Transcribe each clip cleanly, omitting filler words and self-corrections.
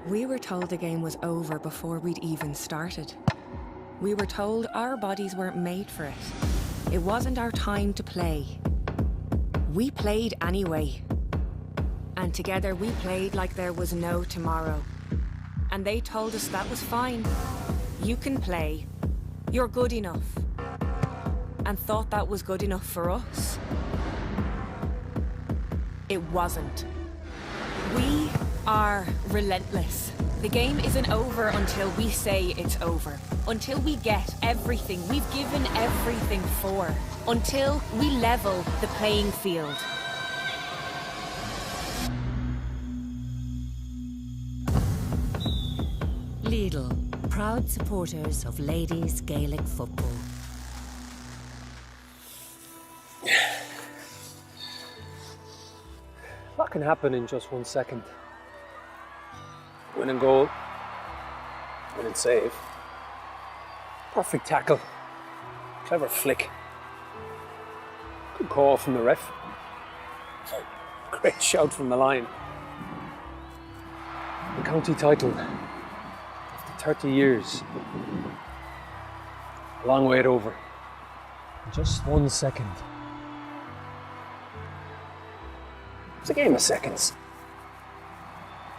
We were told the game was over before we'd even started. We were told our bodies weren't made for it. It wasn't our time to play. We played anyway. And together we played like there was no tomorrow. And they told us that was fine. You can play. You're good enough. And thought that was good enough for us. It wasn't. We are relentless. The game isn't over until we say it's over. Until we get everything we've given everything for. Until we level the playing field. Lidl, proud supporters of ladies' Gaelic football. A lot can happen in just 1 second. Winning goal, winning save, perfect tackle, clever flick, good call from the ref, great shout from the line. The county title, after 30 years, a long wait over, in just 1 second. It's a game of seconds.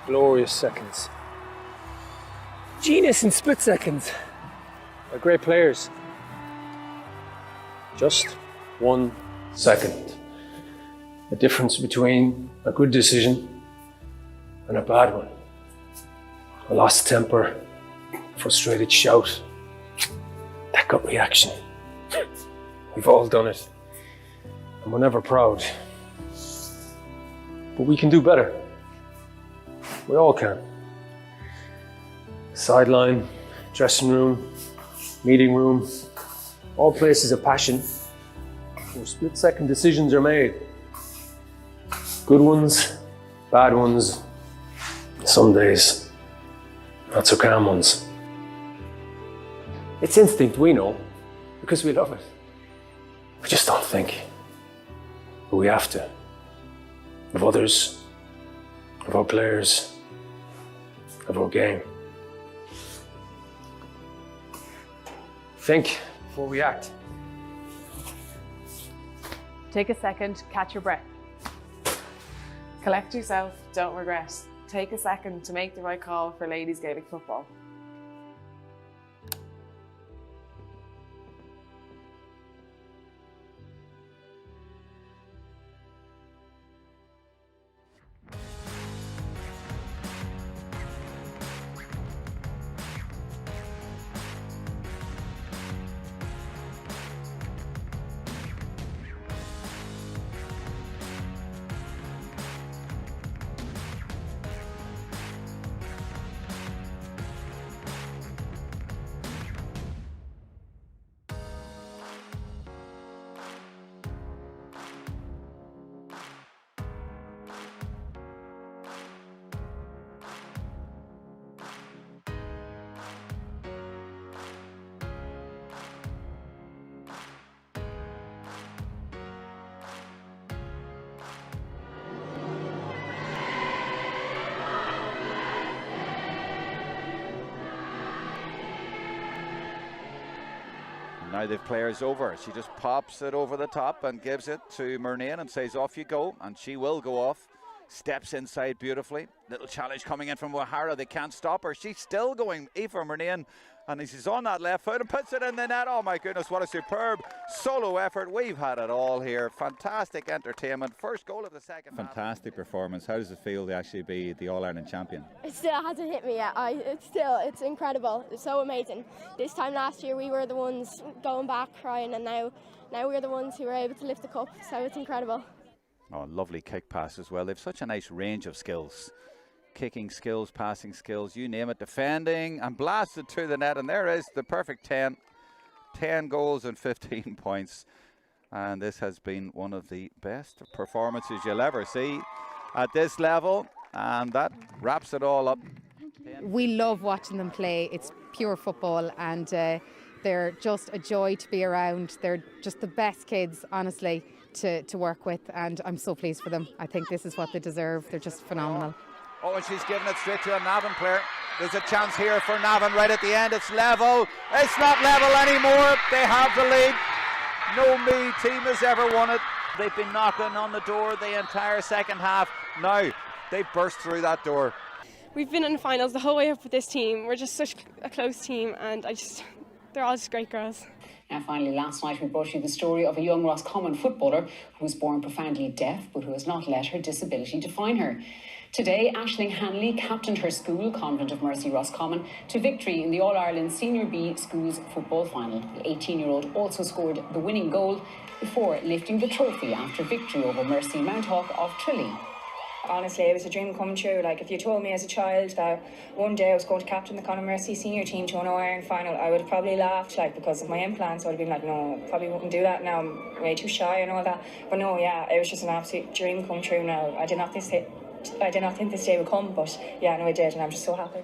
Glorious seconds. Genius in split seconds. They're great players. Just 1 second. The difference between a good decision and a bad one. A lost temper, frustrated shout, that gut reaction. We've all done it. And we're never proud. But we can do better. We all can. Sideline, dressing room, meeting room, all places of passion where split-second decisions are made. Good ones, bad ones, some days not so calm ones. It's instinct, we know, because we love it. We just don't think. But we have to. Of others, of our players, of our game. Think before we act. Take a second, catch your breath. Collect yourself, don't regret. Take a second to make the right call for ladies Gaelic football. Now the player's over. She just pops it over the top and gives it to Murnane and says, off you go. And she will go off. Steps inside beautifully. Little challenge coming in from O'Hara. They can't stop her. She's still going. Aoife Murnane. And she's on that left foot and puts it in the net. Oh my goodness, what a superb solo effort. We've had it all here. Fantastic entertainment. First goal of the second. Fantastic performance. How does it feel to actually be the All-Ireland champion? It still hasn't hit me yet. It's incredible. It's so amazing. This time last year we were the ones going back crying, and now we're the ones who were able to lift the cup. So it's incredible. Oh, lovely kick pass as well. They've such a nice range of skills. Kicking skills, passing skills, you name it, defending, and blasted to the net. And there is the perfect 10 goals and 15 points. And this has been one of the best performances you'll ever see at this level. And that wraps it all up. We love watching them play. It's pure football, and they're just a joy to be around. They're just the best kids, honestly, to work with, and I'm so pleased for them. I think this is what they deserve. They're just phenomenal. Oh, and she's giving it straight to a Navan player. There's a chance here for Navan right at the end. It's level. It's not level anymore. They have the lead. No me team has ever won it. They've been knocking on the door the entire second half. Now they burst through that door. We've been in the finals the whole way up with this team. We're just such a close team, and they're all just great girls. Now finally, last night we brought you the story of a young Roscommon footballer who was born profoundly deaf but who has not let her disability define her. Today, Ashling Hanley captained her school, Convent of Mercy Roscommon, to victory in the All-Ireland Senior B Schools football final. The 18-year-old also scored the winning goal before lifting the trophy after victory over Mercy Mount Hawk of Tralee. Honestly, it was a dream come true. Like, if you told me as a child that one day I was going to captain the Conor Mercy senior team to an All-Ireland final, I would have probably laughed, like, because of my implants. I would have been like, no, probably wouldn't do that now. I'm way too shy and all that. But no, yeah, it was just an absolute dream come true now. I did not think this day would come, but yeah, no, it did, and I'm just so happy.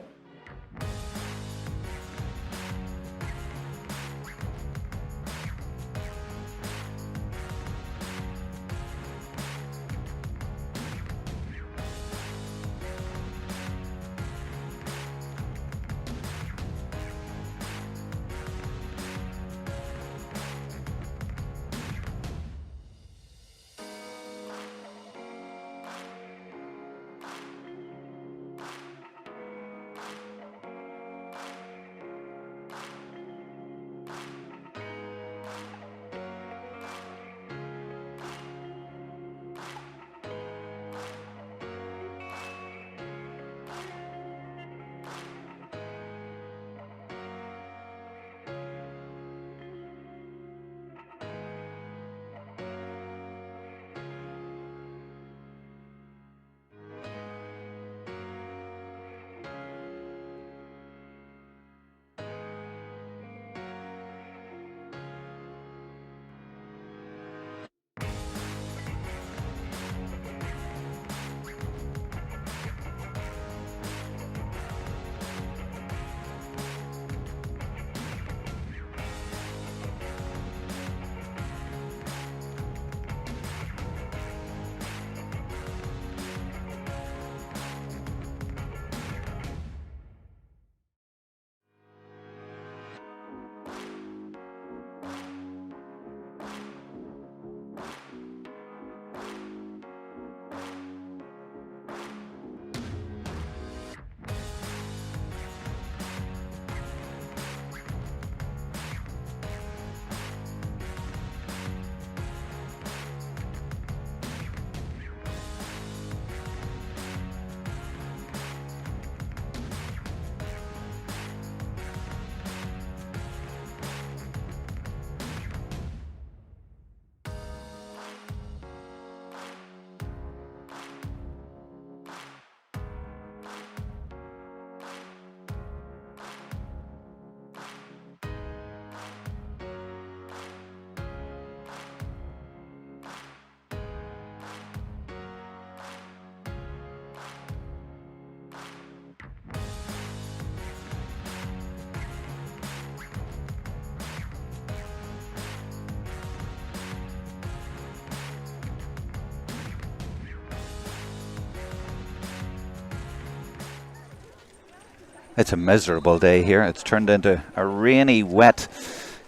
It's a miserable day here. It's turned into a rainy, wet,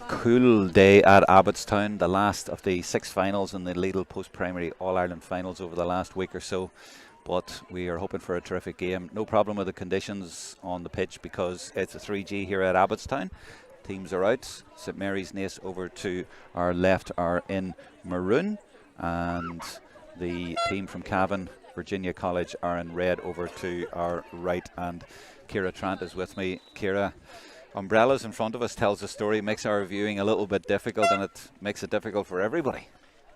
cool day at Abbotstown, the last of the 6 finals in the Lidl post-primary All-Ireland finals over the last week or so. But we are hoping for a terrific game. No problem with the conditions on the pitch because it's a 3G here at Abbotstown. Teams are out. St Mary's Naas over to our left are in maroon, and the team from Cavan, Virginia College, are in red over to our right. And Ciara Trant is with me. Ciara, umbrellas in front of us tells the story, makes our viewing a little bit difficult, and it makes it difficult for everybody.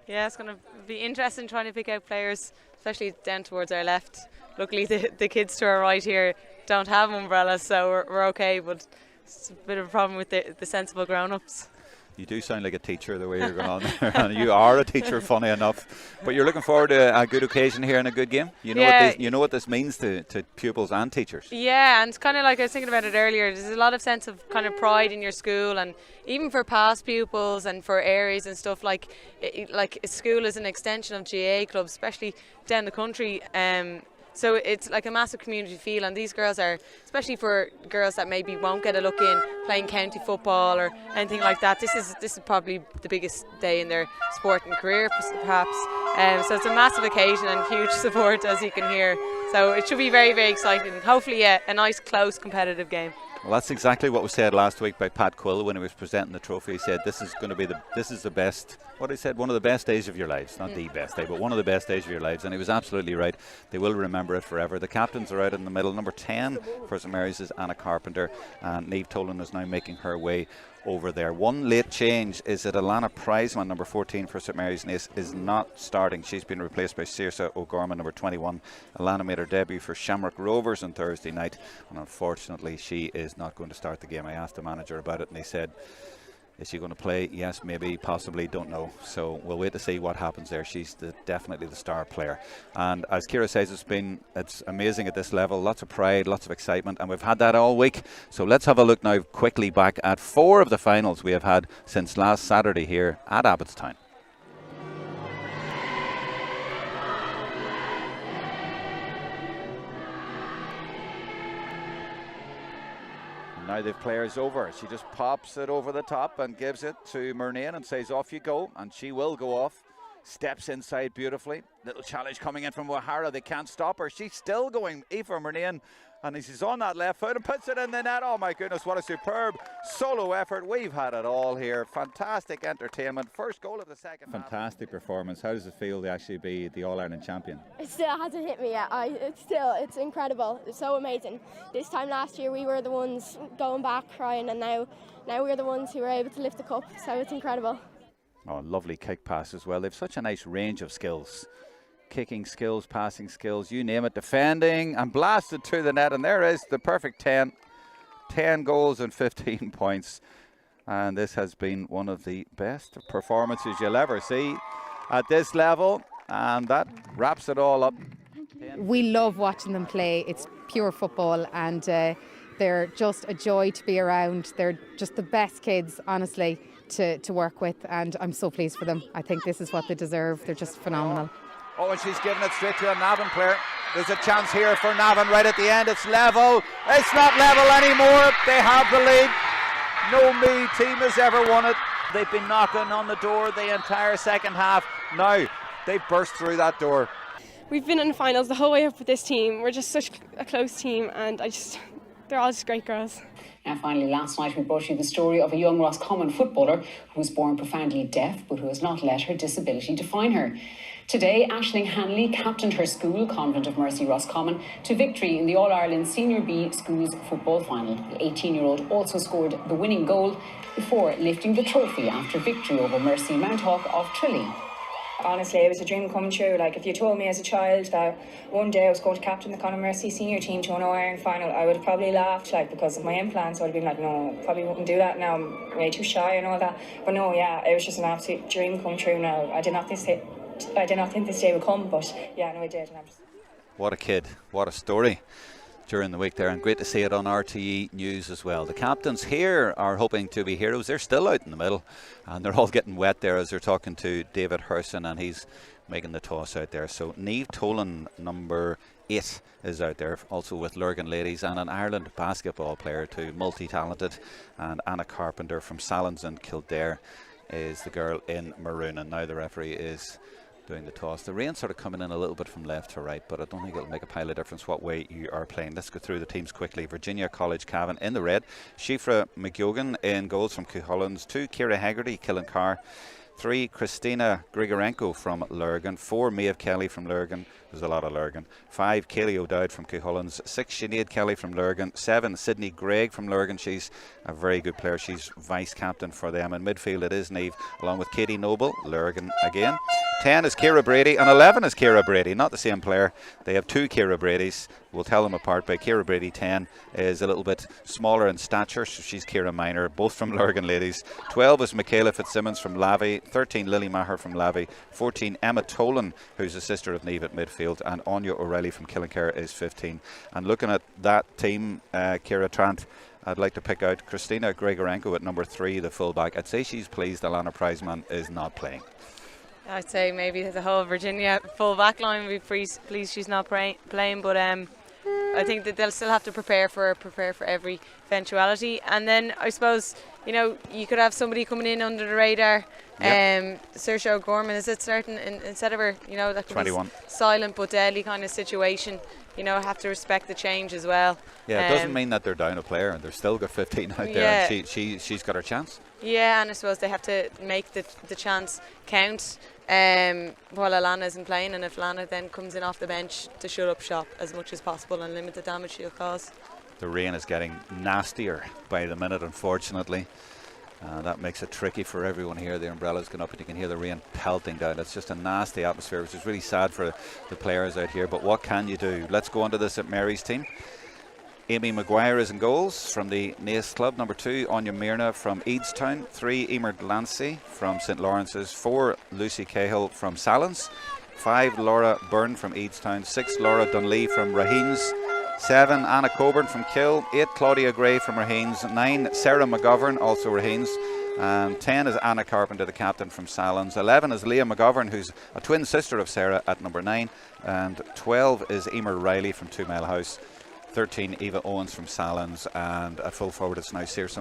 Yeah, it's going to be interesting trying to pick out players, especially down towards our left. Luckily the kids to our right here don't have umbrellas, so we're okay, but it's a bit of a problem with the sensible grown-ups. You do sound like a teacher the way you're going on there, and you are a teacher, funny enough. But you're looking forward to a good occasion here and a good game. You know what this means to pupils and teachers. Yeah, and kind of like I was thinking about it earlier, there's a lot of sense of kind of pride in your school, and even for past pupils and for areas and stuff, like school is an extension of GA clubs, especially down the country. So it's like a massive community feel, and these girls are, especially for girls that maybe won't get a look in playing county football or anything like that, this is probably the biggest day in their sporting career perhaps. So it's a massive occasion and huge support, as you can hear. So it should be very, very exciting. Hopefully a nice, close, competitive game. Well, that's exactly what was said last week by Pat Quill when he was presenting the trophy. He said this is going to be the best, what he said, one of the best days of your lives. Not the best day, but one of the best days of your lives. And he was absolutely right. They will remember it forever. The captains are out in the middle. Number 10 for St Mary's is Anna Carpenter, and Niamh Tolan is now making her way over there. One late change is that Alana Prizeman, number 14 for St Mary's Naas, is not starting. She's been replaced by Saoirse O'Gorman, number 21. Alana made her debut for Shamrock Rovers on Thursday night, and unfortunately she is not going to start the game. I asked the manager about it and he said, is she going to play? Yes, maybe, possibly, don't know. So we'll wait to see what happens there. She's definitely the star player. And as Ciara says, it's amazing at this level. Lots of pride, lots of excitement, and we've had that all week. So let's have a look now quickly back at 4 of the finals we have had since last Saturday here at Abbotstown. Now they've players over. She just pops it over the top and gives it to Murnane and says, off you go. And she will go off. Steps inside beautifully. Little challenge coming in from O'Hara. They can't stop her. She's still going. Aoife Murnane. And she's on that left foot and puts it in the net. Oh my goodness, what a superb solo effort. We've had it all here. Fantastic entertainment. First goal of the second half. Fantastic performance. How does it feel to actually be the All-Ireland champion? It still hasn't hit me yet. It's incredible. It's so amazing. This time last year we were the ones going back crying, and now we're the ones who were able to lift the cup. So it's incredible. Oh, lovely kick pass as well. They've such a nice range of skills. Kicking skills, passing skills, you name it, defending, and blasted to the net, and there is the perfect 10 goals and 15 points, and this has been one of the best performances you'll ever see at this level, and that wraps it all up. We love watching them play. It's pure football, and they're just a joy to be around. They're just the best kids, honestly, to work with, and I'm so pleased for them. I think this is what they deserve. They're just phenomenal. Oh, and she's giving it straight to a Navan player. There's a chance here for Navan right at the end. It's level. It's not level anymore. They have the lead. No me team has ever won it. They've been knocking on the door the entire second half. Now they've burst through that door. We've been in the finals the whole way up with this team. We're just such a close team, and they're all just great girls. Now finally, last night we brought you the story of a young Roscommon footballer who was born profoundly deaf but who has not let her disability define her. Today, Ashling Hanley captained her school, Convent of Mercy Roscommon, to victory in the All-Ireland Senior B Schools football final. The 18-year-old also scored the winning goal before lifting the trophy after victory over Mercy Mounthawk of Tralee. Honestly, it was a dream come true. Like, if you told me as a child that one day I was going to captain the Conor Mercy senior team to an All-Ireland final, I would have probably laughed, like, because of my implants. I would have been like, no, probably wouldn't do that now. I'm way too shy and all that. But no, yeah, it was just an absolute dream come true now. I did not think this day would come, but yeah, no, it did. What a kid, what a story during the week there, and great to see it on RTE News as well. The captains here are hoping to be heroes. They're still out in the middle, and they're all getting wet there as they're talking to David Herson, and he's making the toss out there. So Niamh Tolan, number 8, is out there, also with Lurgan Ladies, and an Ireland basketball player too, multi-talented, and Anna Carpenter from Sallins and Kildare is the girl in maroon, and now the referee is doing the toss. The rain sort of coming in a little bit from left to right, but I don't think it'll make a pile of difference what way you are playing. Let's go through the teams quickly. Virginia College Cavan in the red, Shifra McGugan in goals from Cuchulains, 2 Ciara Hegarty, Killincar, 3 Christina Grigorenko from Lurgan, 4 Maeve Kelly from Lurgan, there's a lot of Lurgan, 5 Kaylee O'Dowd from Cuchulains, 6 Sinead Kelly from Lurgan, 7 Sydney Gregg from Lurgan. She's a very good player, she's vice captain for them. In midfield it is Niamh along with Katie Noble, Lurgan again. 10 is Ciara Brady and 11 is Ciara Brady, not the same player. They have 2 Ciara Bradys. We'll tell them apart by Ciara Brady. 10 is a little bit smaller in stature, so she's Ciara Minor, both from Lurgan Ladies. 12 is Michaela Fitzsimmons from Lavey, 13 Lily Maher from Lavey, 14 Emma Tolan, who's a sister of Niamh at midfield, and Anya O'Reilly from Killincare is 15. And looking at that team, Ciara Trant, I'd like to pick out Christina Grigorenko at number 3, the fullback. I'd say she's pleased Alana Prizeman is not playing. I'd say maybe the whole Virginia full back line would be pleased she's not playing, but I think that they'll still have to prepare for every eventuality. And then I suppose, you know, you could have somebody coming in under the radar. Saoirse O'Gorman, is it starting instead of her, you know, that could 21. be silent but deadly kind of situation. You know, have to respect the change as well. Yeah, it doesn't mean that they're down a player and they've still got 15 out there, and she's got her chance. Yeah, and I suppose they have to make the chance count while Alana isn't playing, and if Lana then comes in off the bench to shut up shop as much as possible and limit the damage she'll cause. The rain is getting nastier by the minute, unfortunately. That makes it tricky for everyone here. The umbrella's gone up and you can hear the rain pelting down. It's just a nasty atmosphere, which is really sad for the players out here. But what can you do? Let's go on to the St Mary's team. Amy Maguire is in goals from the Naas club. Number 2, Anya Myrna from Eadstown. 3, Emer Delancey from St Lawrence's. 4, Lucy Cahill from Salins. 5, Laura Byrne from Eadstown. 6, Laura Dunlea from Raheens. 7, Anna Coburn from Kill. 8, Claudia Gray from Raheens. 9, Sarah McGovern, also Raheens. And 10 is Anna Carpenter, the captain from Salins. 11 is Leah McGovern, who's a twin sister of Sarah, at number 9. And 12 is Emer Riley from 2 Mile House. 13, Eva Owens from Salins, and at full forward it's now Saoirse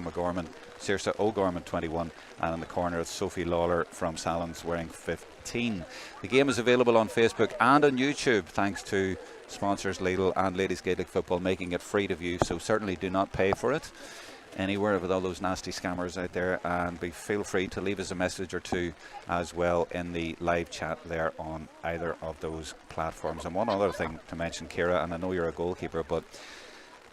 O'Gorman, 21, and in the corner it's Sophie Lawler from Salins wearing 15. The game is available on Facebook and on YouTube thanks to sponsors Lidl and Ladies Gaelic Football, making it free to view, so certainly do not pay for it anywhere with all those nasty scammers out there, and feel free to leave us a message or two as well in the live chat there on either of those platforms. And one other thing to mention, Ciara, and I know you're a goalkeeper, but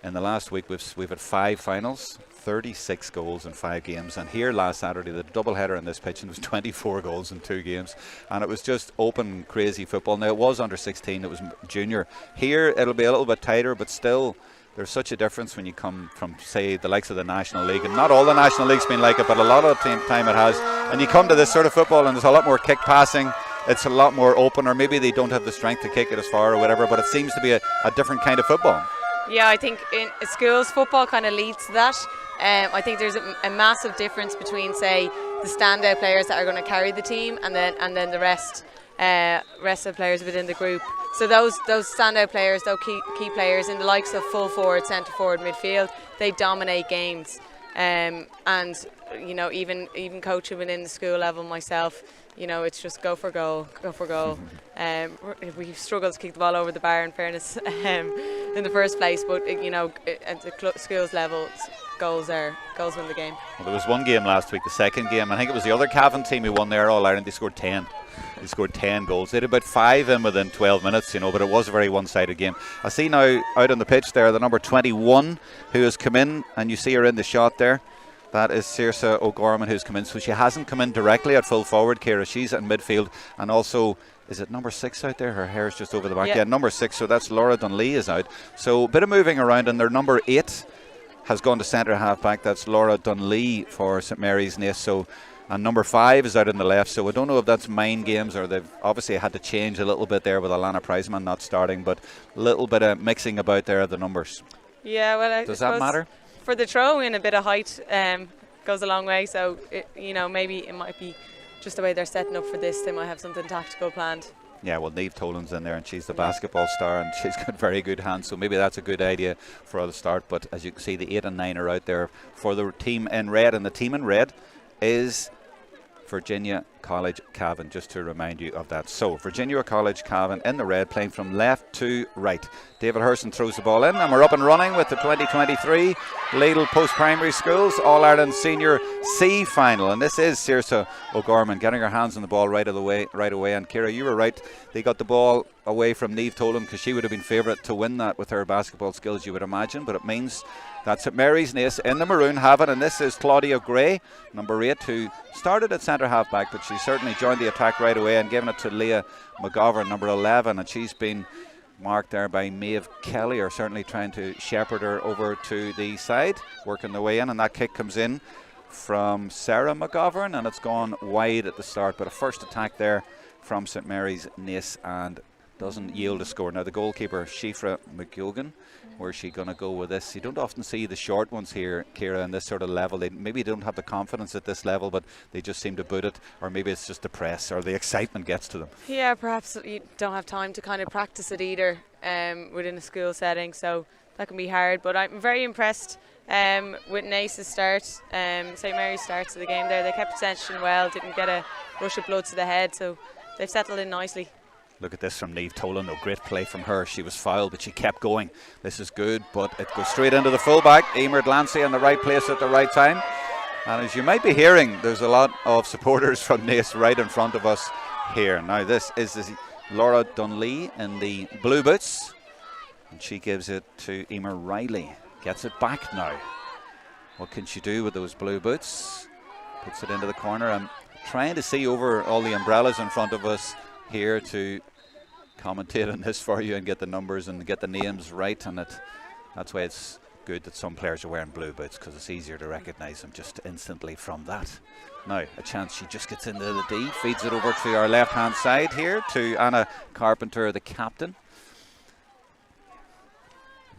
in the last week we've had 5 finals, 36 goals in 5 games, and here last Saturday the doubleheader in this pitch, and it was 24 goals in 2 games, and it was just open crazy football. Now it was under 16, it was junior. Here it'll be a little bit tighter, but still there's such a difference when you come from, say, the likes of the National League, and not all the National League's been like it, but a lot of the time it has, and you come to this sort of football and there's a lot more kick passing, it's a lot more open, or maybe they don't have the strength to kick it as far or whatever, but it seems to be a different kind of football. Yeah, I think in schools football kind of leads to that. I think there's a massive difference between, say, the standout players that are going to carry the team and then the rest of players within the group. So those standout players, those key players in the likes of full forward, centre forward, midfield, they dominate games. And you know, even coaching within the school level myself, you know, it's just go for goal. We struggled to kick the ball over the bar, in fairness, in the first place. But you know, at the schools level, goals win the game. Well, there was one game last week, the second game, I think it was the other Cavan team who won there, All Ireland. They scored 10. They scored 10 goals. They had about 5 in within 12 minutes, you know, but it was a very one-sided game. I see now out on the pitch there the number 21 who has come in, and you see her in the shot there. That is Saoirse O'Gorman who's come in. So she hasn't come in directly at full forward, Ciara. She's in midfield. And also, is it number 6 out there? Her hair's just over the back. Yeah, number 6. So that's Laura Dunlea is out. So a bit of moving around, and their number 8 has gone to centre half back. That's Laura Dunlea for St Mary's Naas. So, and number 5 is out on the left. So I don't know if that's mind games, or they've obviously had to change a little bit there with Alana Priceman not starting, but a little bit of mixing about there of the numbers. Yeah, well, does that matter? For the throw in, a bit of height goes a long way. So you know, maybe it might be just the way they're setting up for this. They might have something tactical planned. Yeah, well, Niamh Tolan's in there, and she's the basketball star, and she's got very good hands, so maybe that's a good idea for the start. But as you can see, the 8 and 9 are out there for the team in red, and the team in red is Virginia College Cavan, just to remind you of that. So Virginia College Cavan in the red, playing from left to right. David Herson throws the ball in, and we're up and running with the 2023 Lidl Post-Primary Schools All-Ireland Senior C final, and this is Saoirse O'Gorman getting her hands on the ball right away. And Ciara, you were right, they got the ball away from Niamh Tolan because she would have been favourite to win that with her basketball skills, you would imagine, but it means that's at Mary's Naas in the maroon have it, and this is Claudia Gray, number 8, who started at centre half back, but she certainly joined the attack right away and given it to Leah McGovern, number 11, and she's been marked there by Maeve Kelly, or certainly trying to shepherd her over to the side, working the way in, and that kick comes in from Sarah McGovern, and it's gone wide at the start, but a first attack there from St Mary's Naas, and doesn't yield a score. Now the goalkeeper, Shifra McGugan, where's she going to go with this? You don't often see the short ones here, Ciara, in this sort of level. They maybe don't have the confidence at this level, but they just seem to boot it, or maybe it's just the press or the excitement gets to them. Yeah, perhaps you don't have time to kind of practice it either within a school setting, so that can be hard. But I'm very impressed with Naas's start, St Mary's start to the game there. They kept possession well, didn't get a rush of blood to the head, so they've settled in nicely. Look at this from Niamh Tolan. No, great play from her. She was fouled, but she kept going. This is good, but it goes straight into the fullback. Emer Delancey in the right place at the right time. And as you might be hearing, there's a lot of supporters from Naas right in front of us here. Now this is Laura Dunlea in the blue boots, and she gives it to Emer Riley. Gets it back now. What can she do with those blue boots? Puts it into the corner. I'm trying to see over all the umbrellas in front of us here to commentate on this for you and get the numbers and get the names right, and that's why it's good that some players are wearing blue boots, because it's easier to recognise them just instantly from that. Now a chance, she just gets into the D, feeds it over to our left hand side here to Anna Carpenter, the captain.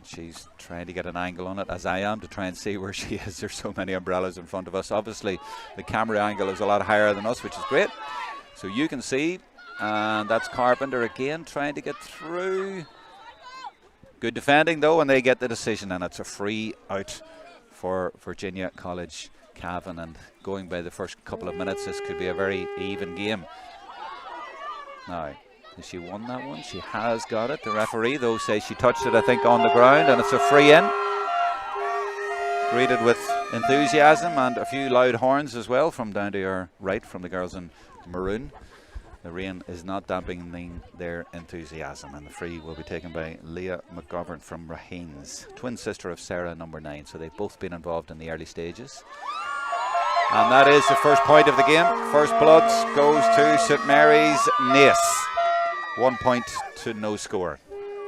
She's trying to get an angle on it, as I am, to try and see where she is. There's so many umbrellas in front of us. Obviously the camera angle is a lot higher than us, which is great, so you can see. And that's Carpenter again trying to get through. Good defending though, and they get the decision, and it's a free out for Virginia College Cavan. And going by the first couple of minutes, this could be a very even game. Now, has she won that one? She has got it. The referee though says she touched it, I think, on the ground, and it's a free in. Greeted with enthusiasm and a few loud horns as well from down to our right from the girls in maroon. The rain is not dampening their enthusiasm, and the free will be taken by Leah McGovern from Raheen's, twin sister of Sarah, number 9. So they've both been involved in the early stages. And that is the first point of the game. First blood goes to St Mary's Naas. 1 point to no score.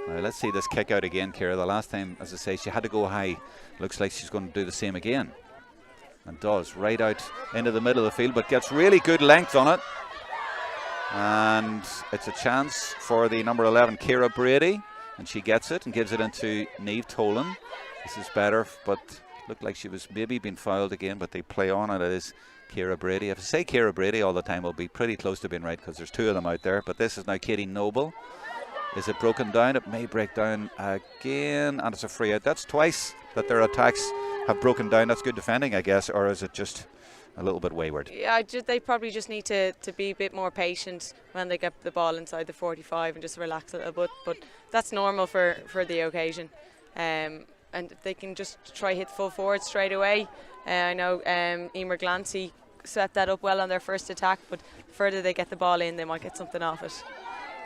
Now let's see this kick out again, Ciara. The last time, as I say, she had to go high. Looks like she's going to do the same again. And does, right out into the middle of the field, but gets really good length on it. And it's a chance for the number 11, Ciara Brady, and she gets it and gives it into Niamh Tolan. This is better, but looked like she was maybe being fouled again, but they play on, and it is Ciara Brady. If I say Ciara Brady all the time, I'll be pretty close to being right, because there's two of them out there. But this is now Katie Noble. Is it broken down? It may break down again, and it's a free out. That's twice that their attacks have broken down. That's good defending, I guess, or is it just a little bit wayward? Yeah, they probably just need to be a bit more patient when they get the ball inside the 45 and just relax a little bit, but that's normal for the occasion. And if they can just try hit full forward straight away. I know Emer Glancy swept that up well on their first attack, but the further they get the ball in, they might get something off it.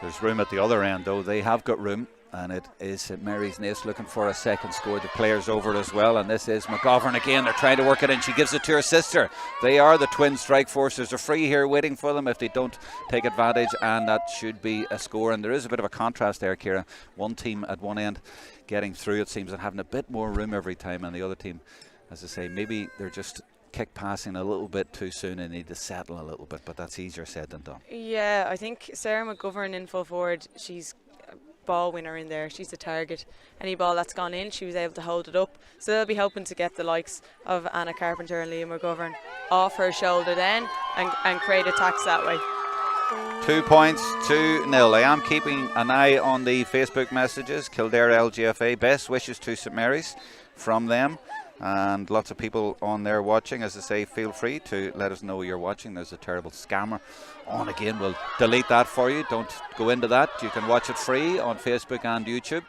There's room at the other end though. They have got room, and it is St Mary's Naas looking for a second score. The players over as well, and this is McGovern again. They're trying to work it in. She gives it to her sister. They are the twin strike force. There's a free here waiting for them if they don't take advantage, and that should be a score. And there is a bit of a contrast there, Ciara. One team at one end getting through, it seems, and having a bit more room every time, and the other team, as I say, maybe they're just kick passing a little bit too soon and need to settle a little bit, but that's easier said than done. Yeah, I think Sarah McGovern in full forward, she's a ball winner in there. She's a target. Any ball that's gone in, she was able to hold it up. So they'll be hoping to get the likes of Anna Carpenter and Leah McGovern off her shoulder then and create attacks that way. 2 points to 0. I am keeping an eye on the Facebook messages. Kildare LGFA, best wishes to St Mary's from them. And lots of people on there watching. As I say, feel free to let us know you're watching. There's a terrible scammer on again. We'll delete that for you. Don't go into that. You can watch it free on Facebook and YouTube.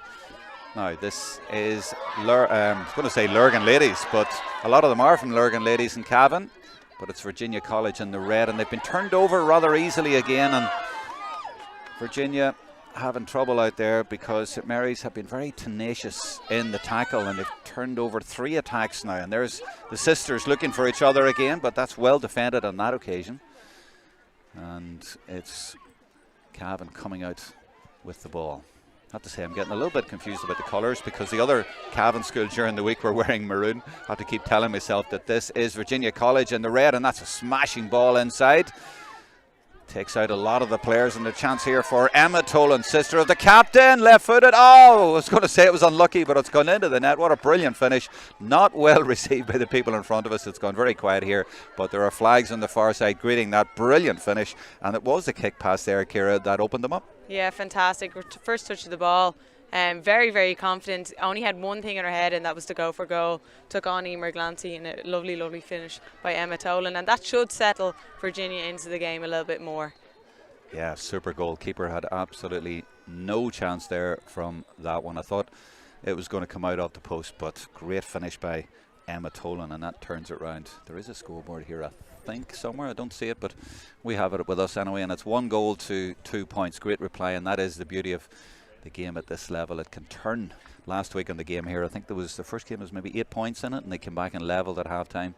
Now, this is, I was going to say Lurgan Ladies, but a lot of them are from Lurgan Ladies in Cavan. But it's Virginia College in the red, and they've been turned over rather easily again. And Virginia having trouble out there because St Mary's have been very tenacious in the tackle, and they've turned over 3 attacks now. And there's the sisters looking for each other again, but that's well defended on that occasion. And it's Cavan coming out with the ball. I have to say, I'm getting a little bit confused about the colours, because the other Cavan school during the week were wearing maroon. I have to keep telling myself that this is Virginia College in the red, and that's a smashing ball inside. Takes out a lot of the players, and the chance here for Emma Tolan, sister of the captain, left-footed. Oh, I was going to say it was unlucky, but it's gone into the net. What a brilliant finish. Not well received by the people in front of us. It's gone very quiet here, but there are flags on the far side greeting that brilliant finish, and it was the kick pass there, Ciara, that opened them up. Yeah, fantastic. First touch of the ball. Very, very confident. Only had one thing in her head, and that was to go for goal. Took on Emer Glancy, and a lovely, lovely finish by Emma Tolan, and that should settle Virginia into the game a little bit more. Yeah, super goal. Keeper had absolutely no chance there from that one. I thought it was going to come out off the post, but great finish by Emma Tolan, and that turns it round. There is a scoreboard here, I think, somewhere. I don't see it, but we have it with us anyway, and it's 1 goal to 2 points. Great reply, and that is the beauty of the game at this level. It can turn. Last week on the game here, I think the first game was maybe 8 points in it, and they came back and levelled at half time.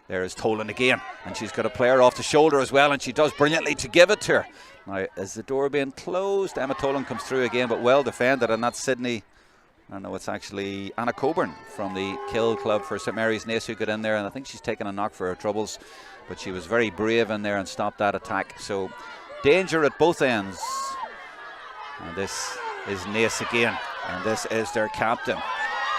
There is Tolan again, and she's got a player off the shoulder as well, and she does brilliantly to give it to her. Now, is the door being closed? Emma Tolan comes through again, but well defended, and that's Sydney. I know it's actually Anna Coburn from the Kill Club for St Mary's Naas who got in there, and I think she's taken a knock for her troubles, but she was very brave in there and stopped that attack. So danger at both ends, and this is Naas again, and this is their captain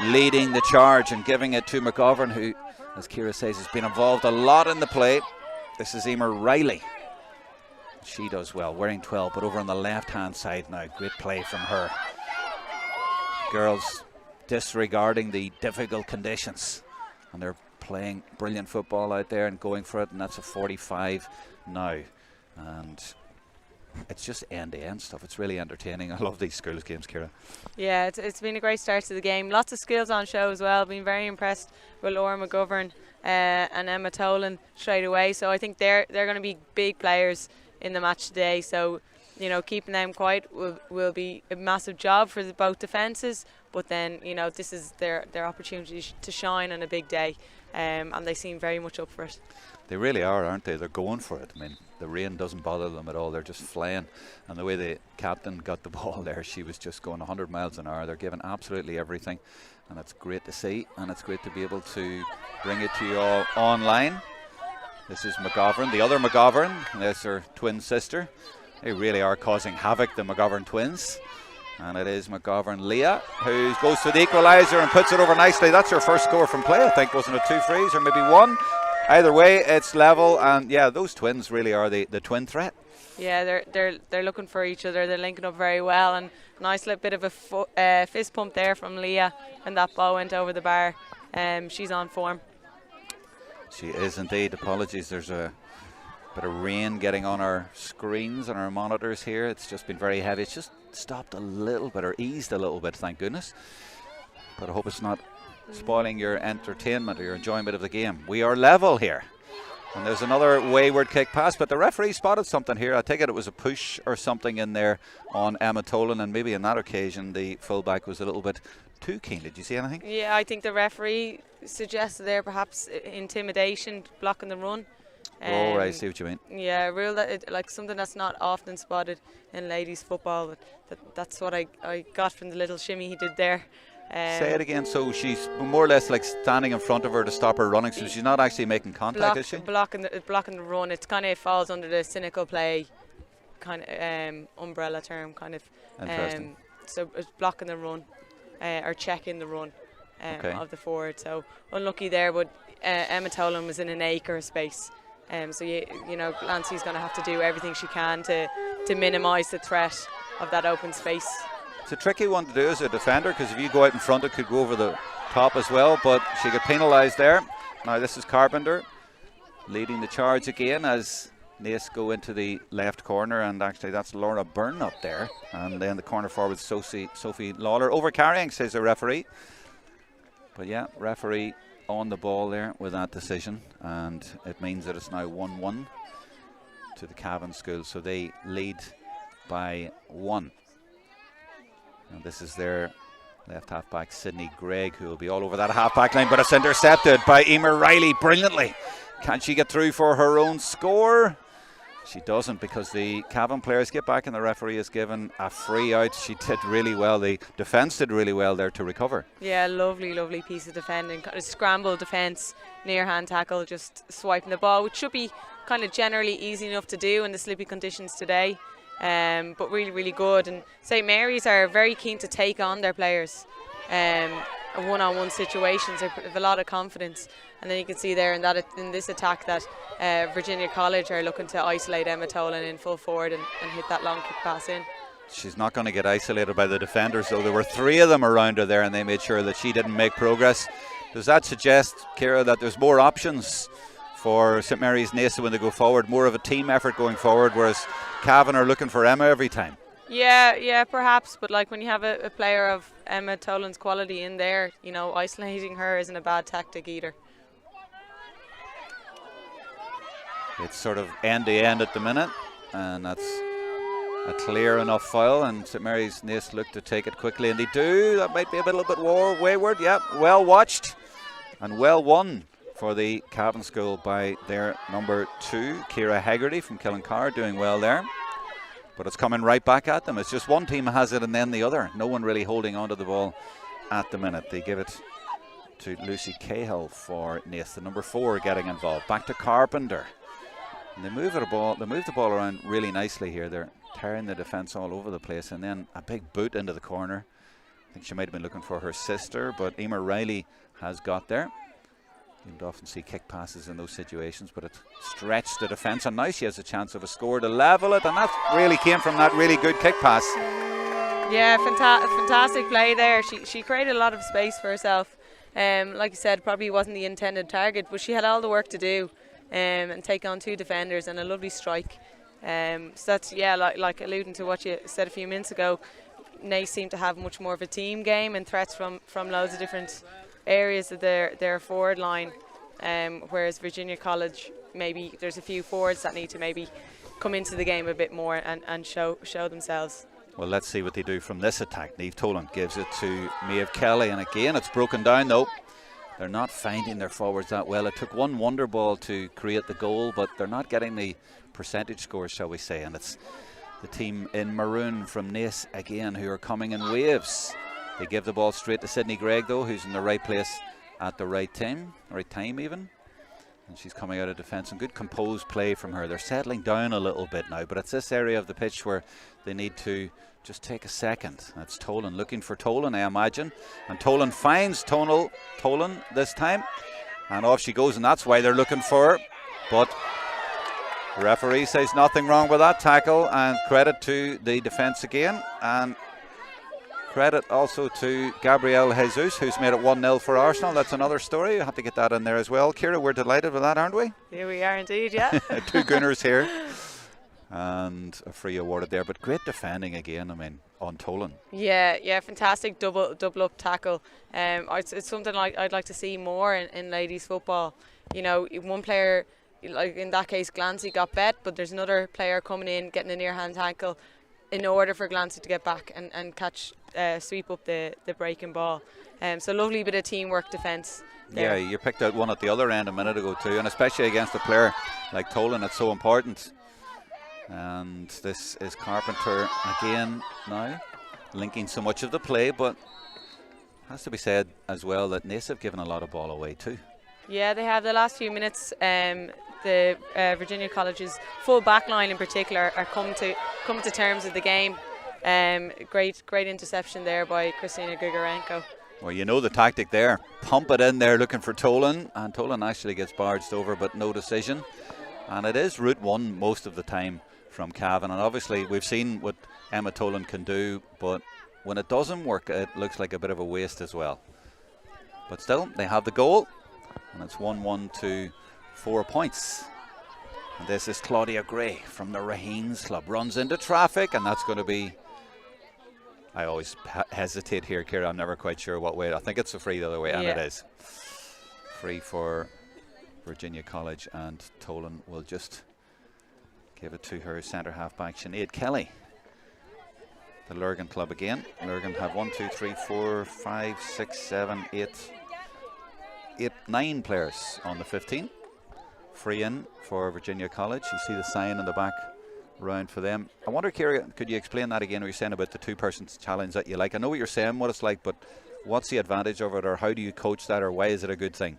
leading the charge and giving it to McGovern, who, as Ciara says, has been involved a lot in the play. This is Emer Riley. She does well, wearing 12, but over on the left hand side now. Great play from her. Girls disregarding the difficult conditions, and they're playing brilliant football out there and going for it, and that's a 45 now. And it's just end-to-end stuff. It's really entertaining. I love these schools games, Ciara. Yeah, it's been a great start to the game. Lots of skills on show as well. Been very impressed with Laura McGovern and Emma Tolan straight away. So I think they're going to be big players in the match today. So, you know, keeping them quiet will be a massive job for both defences. But then, you know, this is their opportunity to shine on a big day. And they seem very much up for it. They really are, aren't they? They're going for it. I mean, the rain doesn't bother them at all. They're just flying. And the way the captain got the ball there, she was just going 100 miles an hour. They're giving absolutely everything. And it's great to see. And it's great to be able to bring it to you all online. This is McGovern, the other McGovern. There's her twin sister. They really are causing havoc, the McGovern twins. And it is McGovern Leah who goes for the equaliser and puts it over nicely. That's her first score from play, I think. Wasn't it 2 frees or maybe 1? Either way, it's level, and yeah, those twins really are the twin threat. Yeah, they're looking for each other. They're linking up very well, and nice little bit of a fist pump there from Leah, and that ball went over the bar. She's on form. She is indeed. Apologies, there's a bit of rain getting on our screens and our monitors here. It's just been very heavy. It's just stopped a little bit, or eased a little bit, thank goodness. But I hope it's not spoiling your entertainment or your enjoyment of the game. We are level here, and there's another wayward kick pass, but the referee spotted something here. I take it was a push or something in there on Emma Tolan, and maybe on that occasion the fullback was a little bit too keen. Did you see anything? Yeah, I think the referee suggested there perhaps intimidation, blocking the run. Oh, right, I see what you mean. Yeah, rule that like something that's not often spotted in ladies football. That's what I got from the little shimmy he did there. Say it again. So she's more or less like standing in front of her to stop her running, so she's not actually making contact, is she? Blocking the run. It kind of falls under the cynical play kind of umbrella term, kind of. Interesting. So it's blocking the run or checking the run of the forward. So unlucky there, but Emma Tolan was in an acre of space. So you know, Lancy's going to have to do everything she can to minimise the threat of that open space. It's a tricky one to do as a defender, because if you go out in front it could go over the top as well, but she got penalised there. Now this is Carpenter leading the charge again as Naas go into the left corner, and actually that's Laura Byrne up there, and then the corner forward Sophie Lawler over carrying, says the referee. But yeah, referee on the ball there with that decision, and it means that it's now 1-1 to the Cavan School, so they lead by 1. And this is their left half-back, Sydney Gregg, who will be all over that half-back line, but it's intercepted by Emer Riley brilliantly. Can she get through for her own score? she doesn't, because the Cavan players get back and the referee is given a free out. She did really well. The defence did really well there to recover. Yeah, lovely piece of defending. Kind of scramble defence, near hand tackle, just swiping the ball, which should be kind of generally easy enough to do in the slippy conditions today. But really good. And St Mary's are very keen to take on their players. One-on-one situations, they have a lot of confidence. And then you can see there in this attack that Virginia College are looking to isolate Emma Tolan in full forward and hit that long kick pass in. She's not going to get isolated by the defenders, though. There were 3 of them around her there, and they made sure that she didn't make progress. Does that suggest, Ciara, that there's more options for St Mary's Naas when they go forward, more of a team effort going forward, whereas Cavan are looking for Emma every time? Yeah, perhaps, but like when you have a player of Emma Tolan's quality in there, you know, isolating her isn't a bad tactic either. It's sort of end-to-end at the minute, and that's a clear enough foul, and St Mary's Naas look to take it quickly, and they do. That might be a little bit wayward. Yeah, well watched and well won for the Cavan School by their number 2, Ciara Hegarty from Killincar, doing well there. But it's coming right back at them. It's just one team has it and then the other. No one really holding onto the ball at the minute. They give it to Lucy Cahill for Naas, the number 4, getting involved. Back to Carpenter. And they move the ball around really nicely here. They're tearing the defence all over the place, and then a big boot into the corner. I think she might have been looking for her sister, but Emer Riley has got there. You don't often see kick passes in those situations, but it stretched the defence, and now she has a chance of a score to level it, and that really came from that really good kick pass. Yeah, fantastic play there. She created a lot of space for herself. Like you said, probably wasn't the intended target, but she had all the work to do and take on 2 defenders and a lovely strike. So that's, yeah, like alluding to what you said a few minutes ago, Naas seem to have much more of a team game and threats from loads of different areas of their forward line, whereas Virginia College, maybe there's a few forwards that need to maybe come into the game a bit more and show themselves. Well, let's see what they do from this attack. Niamh Tolan gives it to Maeve Kelly, and again it's broken down though. They're not finding their forwards that well. It took one wonder ball to create the goal, but they're not getting the percentage scores, shall we say, and it's the team in maroon from Naas again who are coming in waves. They give the ball straight to Sydney Gregg though, who's in the right place at the right time even. And she's coming out of defence, and good composed play from her. They're settling down a little bit now, but it's this area of the pitch where they need to just take a second. That's Tolan looking for Tolan, I imagine. And Tolan finds Tolan this time. And off she goes, and that's why they're looking for her. But the referee says nothing wrong with that tackle, and credit to the defence again. And credit also to Gabrielle Jesus, who's made it 1-0 for Arsenal. That's another story. You have to get that in there as well. Ciara, we're delighted with that, aren't we? Here we are indeed, yeah. 2 Gunners here. And a free awarded there. But great defending again, I mean, on Tolan. Yeah, fantastic double up tackle. It's something I'd like to see more in ladies football. You know, one player, like in that case, Glancy got bet, but there's another player coming in, getting a near hand tackle in order for Glancy to get back and catch, sweep up the breaking ball. So lovely bit of teamwork defence there. Yeah, you picked out one at the other end a minute ago too, and especially against a player like Tolan, it's so important. And this is Carpenter again now, linking so much of the play, but has to be said as well that Naas have given a lot of ball away too. Yeah, they have. The last few minutes, the Virginia College's full back line in particular are come to terms with the game. Great interception there by Christina Grigorenko. Well, you know the tactic there. Pump it in there looking for Tolan, and Tolan actually gets barged over, but no decision. And it is route 1 most of the time from Cavan, and obviously we've seen what Emma Tolan can do, but when it doesn't work it looks like a bit of a waste as well. But still, they have the goal, and it's 1-1 to 4 points. And this is Claudia Gray from the Raheens Club, runs into traffic, and that's going to be, I always hesitate here, Ciara, I'm never quite sure what way. I think it's a free the other way, and it is free for Virginia College, and Tolan will just give it to her centre half back Sinead Kelly. The Lurgan Club again. Lurgan have 1, 2, 3, 4, 5, 6, 7, 8, 9 players on the 15. free in for Virginia College. You see the sign in the back round for them. I wonder, Ciara, could you explain that again, what you're saying about the two-person challenge that you like? I know what you're saying, what it's like, but what's the advantage of it, or how do you coach that, or why is it a good thing?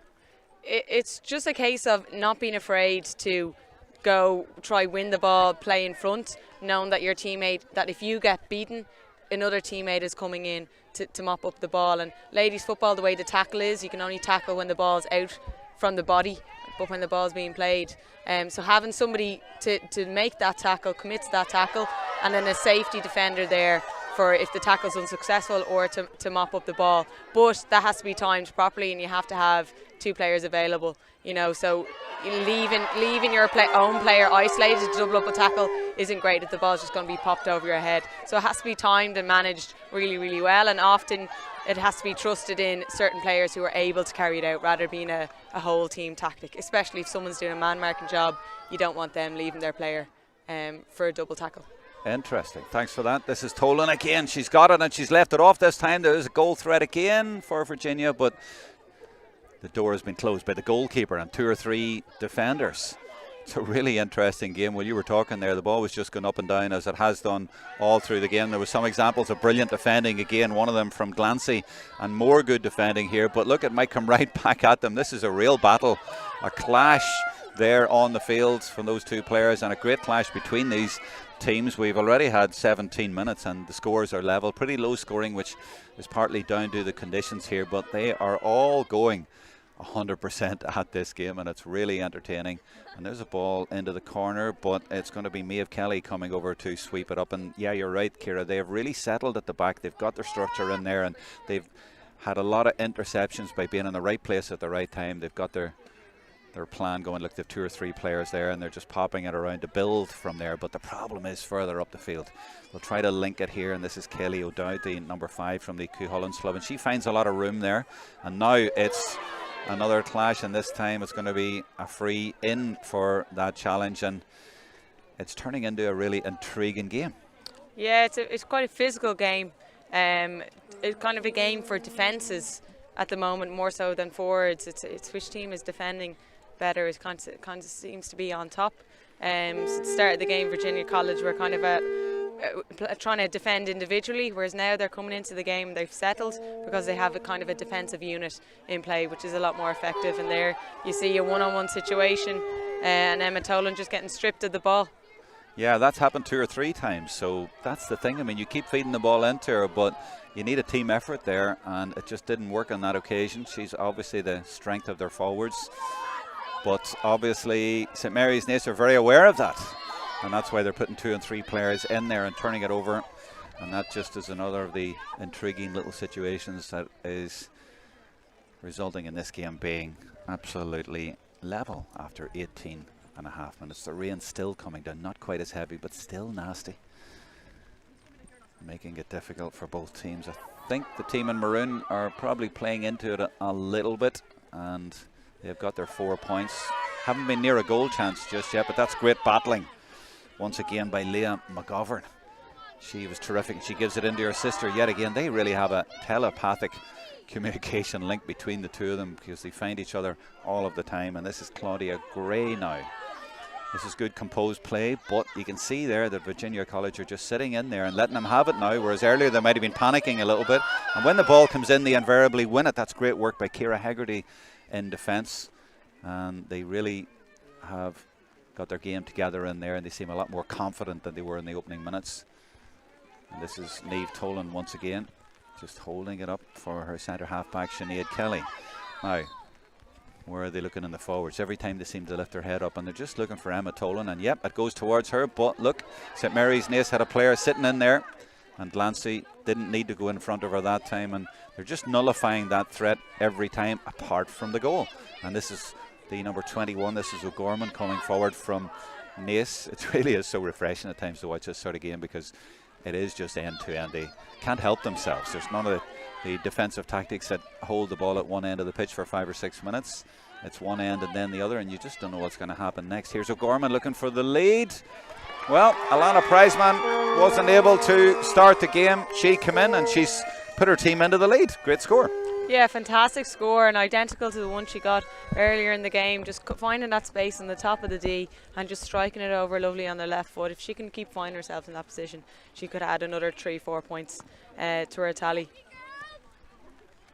It's just a case of not being afraid to go try win the ball, play in front, knowing that your teammate, that if you get beaten, another teammate is coming in to mop up the ball. And ladies football, the way the tackle is, you can only tackle when the ball's out from the body, but when the ball's being played. So having somebody to make that tackle, commit to that tackle, and then a safety defender there for if the tackle's unsuccessful, or to mop up the ball. But that has to be timed properly, and you have to have two players available, you know, so leaving your own player isolated to double up a tackle isn't great if the ball's just going to be popped over your head. So it has to be timed and managed really, really well, and often it has to be trusted in certain players who are able to carry it out rather than being a whole team tactic, especially if someone's doing a man marking job. You don't want them leaving their player for a double tackle. Interesting. Thanks for that. This is Tolan again. She's got it and she's left it off this time. There is a goal threat again for Virginia, but the door has been closed by the goalkeeper and 2 or 3 defenders. It's a really interesting game. While you were talking there, the ball was just going up and down as it has done all through the game. There were some examples of brilliant defending again, one of them from Glancy, and more good defending here. But look, it might come right back at them. This is a real battle, a clash there on the field from those two players, and a great clash between these teams. We've already had 17 minutes and the scores are level, pretty low scoring, which is partly down to the conditions here, but they are all going 100% at this game, and it's really entertaining. And there's a ball into the corner, but it's going to be Maeve Kelly coming over to sweep it up. And yeah, you're right, Ciara, they have really settled at the back. They've got their structure in there, and they've had a lot of interceptions by being in the right place at the right time. They've got their plan going. Look, they have 2 or 3 players there, and they're just popping it around to build from there. But the problem is further up the field. They'll try to link it here, and this is Kelly O'Dowd, the number 5 from the Cuchulainn Club, and she finds a lot of room there. And now it's another clash, and this time it's going to be a free in for that challenge, and it's turning into a really intriguing game. Yeah, it's quite a physical game. It's kind of a game for defences at the moment, more so than forwards. It's which team is defending better. It kind of seems to be on top. Since the start of the game, Virginia College were kind of trying to defend individually, whereas now they're coming into the game, they've settled because they have a kind of a defensive unit in play, which is a lot more effective. And there you see a one-on-one situation, and Emma Tolan just getting stripped of the ball. Yeah, that's happened 2 or 3 times, so that's the thing. I mean, you keep feeding the ball into her, but you need a team effort there, and it just didn't work on that occasion. She's obviously the strength of their forwards, but obviously St Mary's Naas are very aware of that, and that's why they're putting 2 and 3 players in there and turning it over. And that just is another of the intriguing little situations that is resulting in this game being absolutely level after 18.5 minutes. The rain still coming down, not quite as heavy, but still nasty, making it difficult for both teams. I think the team in maroon are probably playing into it a little bit, and they've got their 4 points. Haven't been near a goal chance just yet, but that's great battling once again by Leah McGovern. She was terrific. She gives it into her sister yet again. They really have a telepathic communication link between the two of them, because they find each other all of the time. And this is Claudia Gray now. This is good composed play, but you can see there that Virginia College are just sitting in there and letting them have it now, whereas earlier they might have been panicking a little bit. And when the ball comes in, they invariably win it. That's great work by Ciara Hegarty in defence, and they really have got their game together in there, and they seem a lot more confident than they were in the opening minutes. And this is Niamh Tolan once again, just holding it up for her centre half-back Sinead Kelly. Now, where are they looking in the forwards? Every time they seem to lift their head up, and they're just looking for Emma Tolan, and yep, it goes towards her. But look, St Mary's Naas had a player sitting in there, and Glancy didn't need to go in front of her that time, and they're just nullifying that threat every time apart from the goal. And this is the number 21, this is O'Gorman coming forward from Naas. It really is so refreshing at times to watch this sort of game, because it is just end to end. They can't help themselves. There's none of the defensive tactics that hold the ball at one end of the pitch for 5 or 6 minutes. It's one end and then the other, and you just don't know what's going to happen next. Here's O'Gorman looking for the lead. Well, Alana Prizeman wasn't able to start the game. She came in and she's put her team into the lead. Great score. Yeah, fantastic score and identical to the one she got earlier in the game. Just finding that space on the top of the D and just striking it over lovely on the left foot. If she can keep finding herself in that position, she could add another 3-4 points to her tally.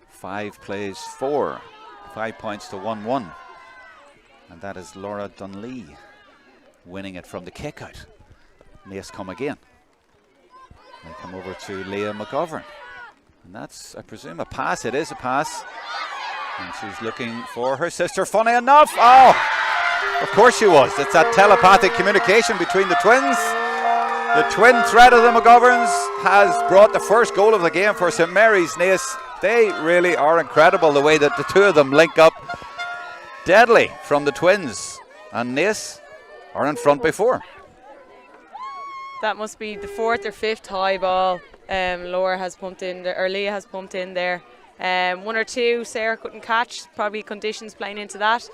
5 plays 4, 5 points to 1-1. And that is Laura Dunlea winning it from the kick out. Naas come again. They come over to Leah McGovern. And that's, I presume, a pass. It is a pass. And she's looking for her sister, funny enough. Oh, of course she was. It's that telepathic communication between the twins. The twin threat of the McGoverns has brought the first goal of the game for St Mary's. Naas, they really are incredible, the way that the two of them link up. Deadly from the twins. And Naas are in front before. That must be the 4th or 5th high ball Laura has pumped in there, or Leah has pumped in there. 1 or 2 Ciara couldn't catch, probably conditions playing into that.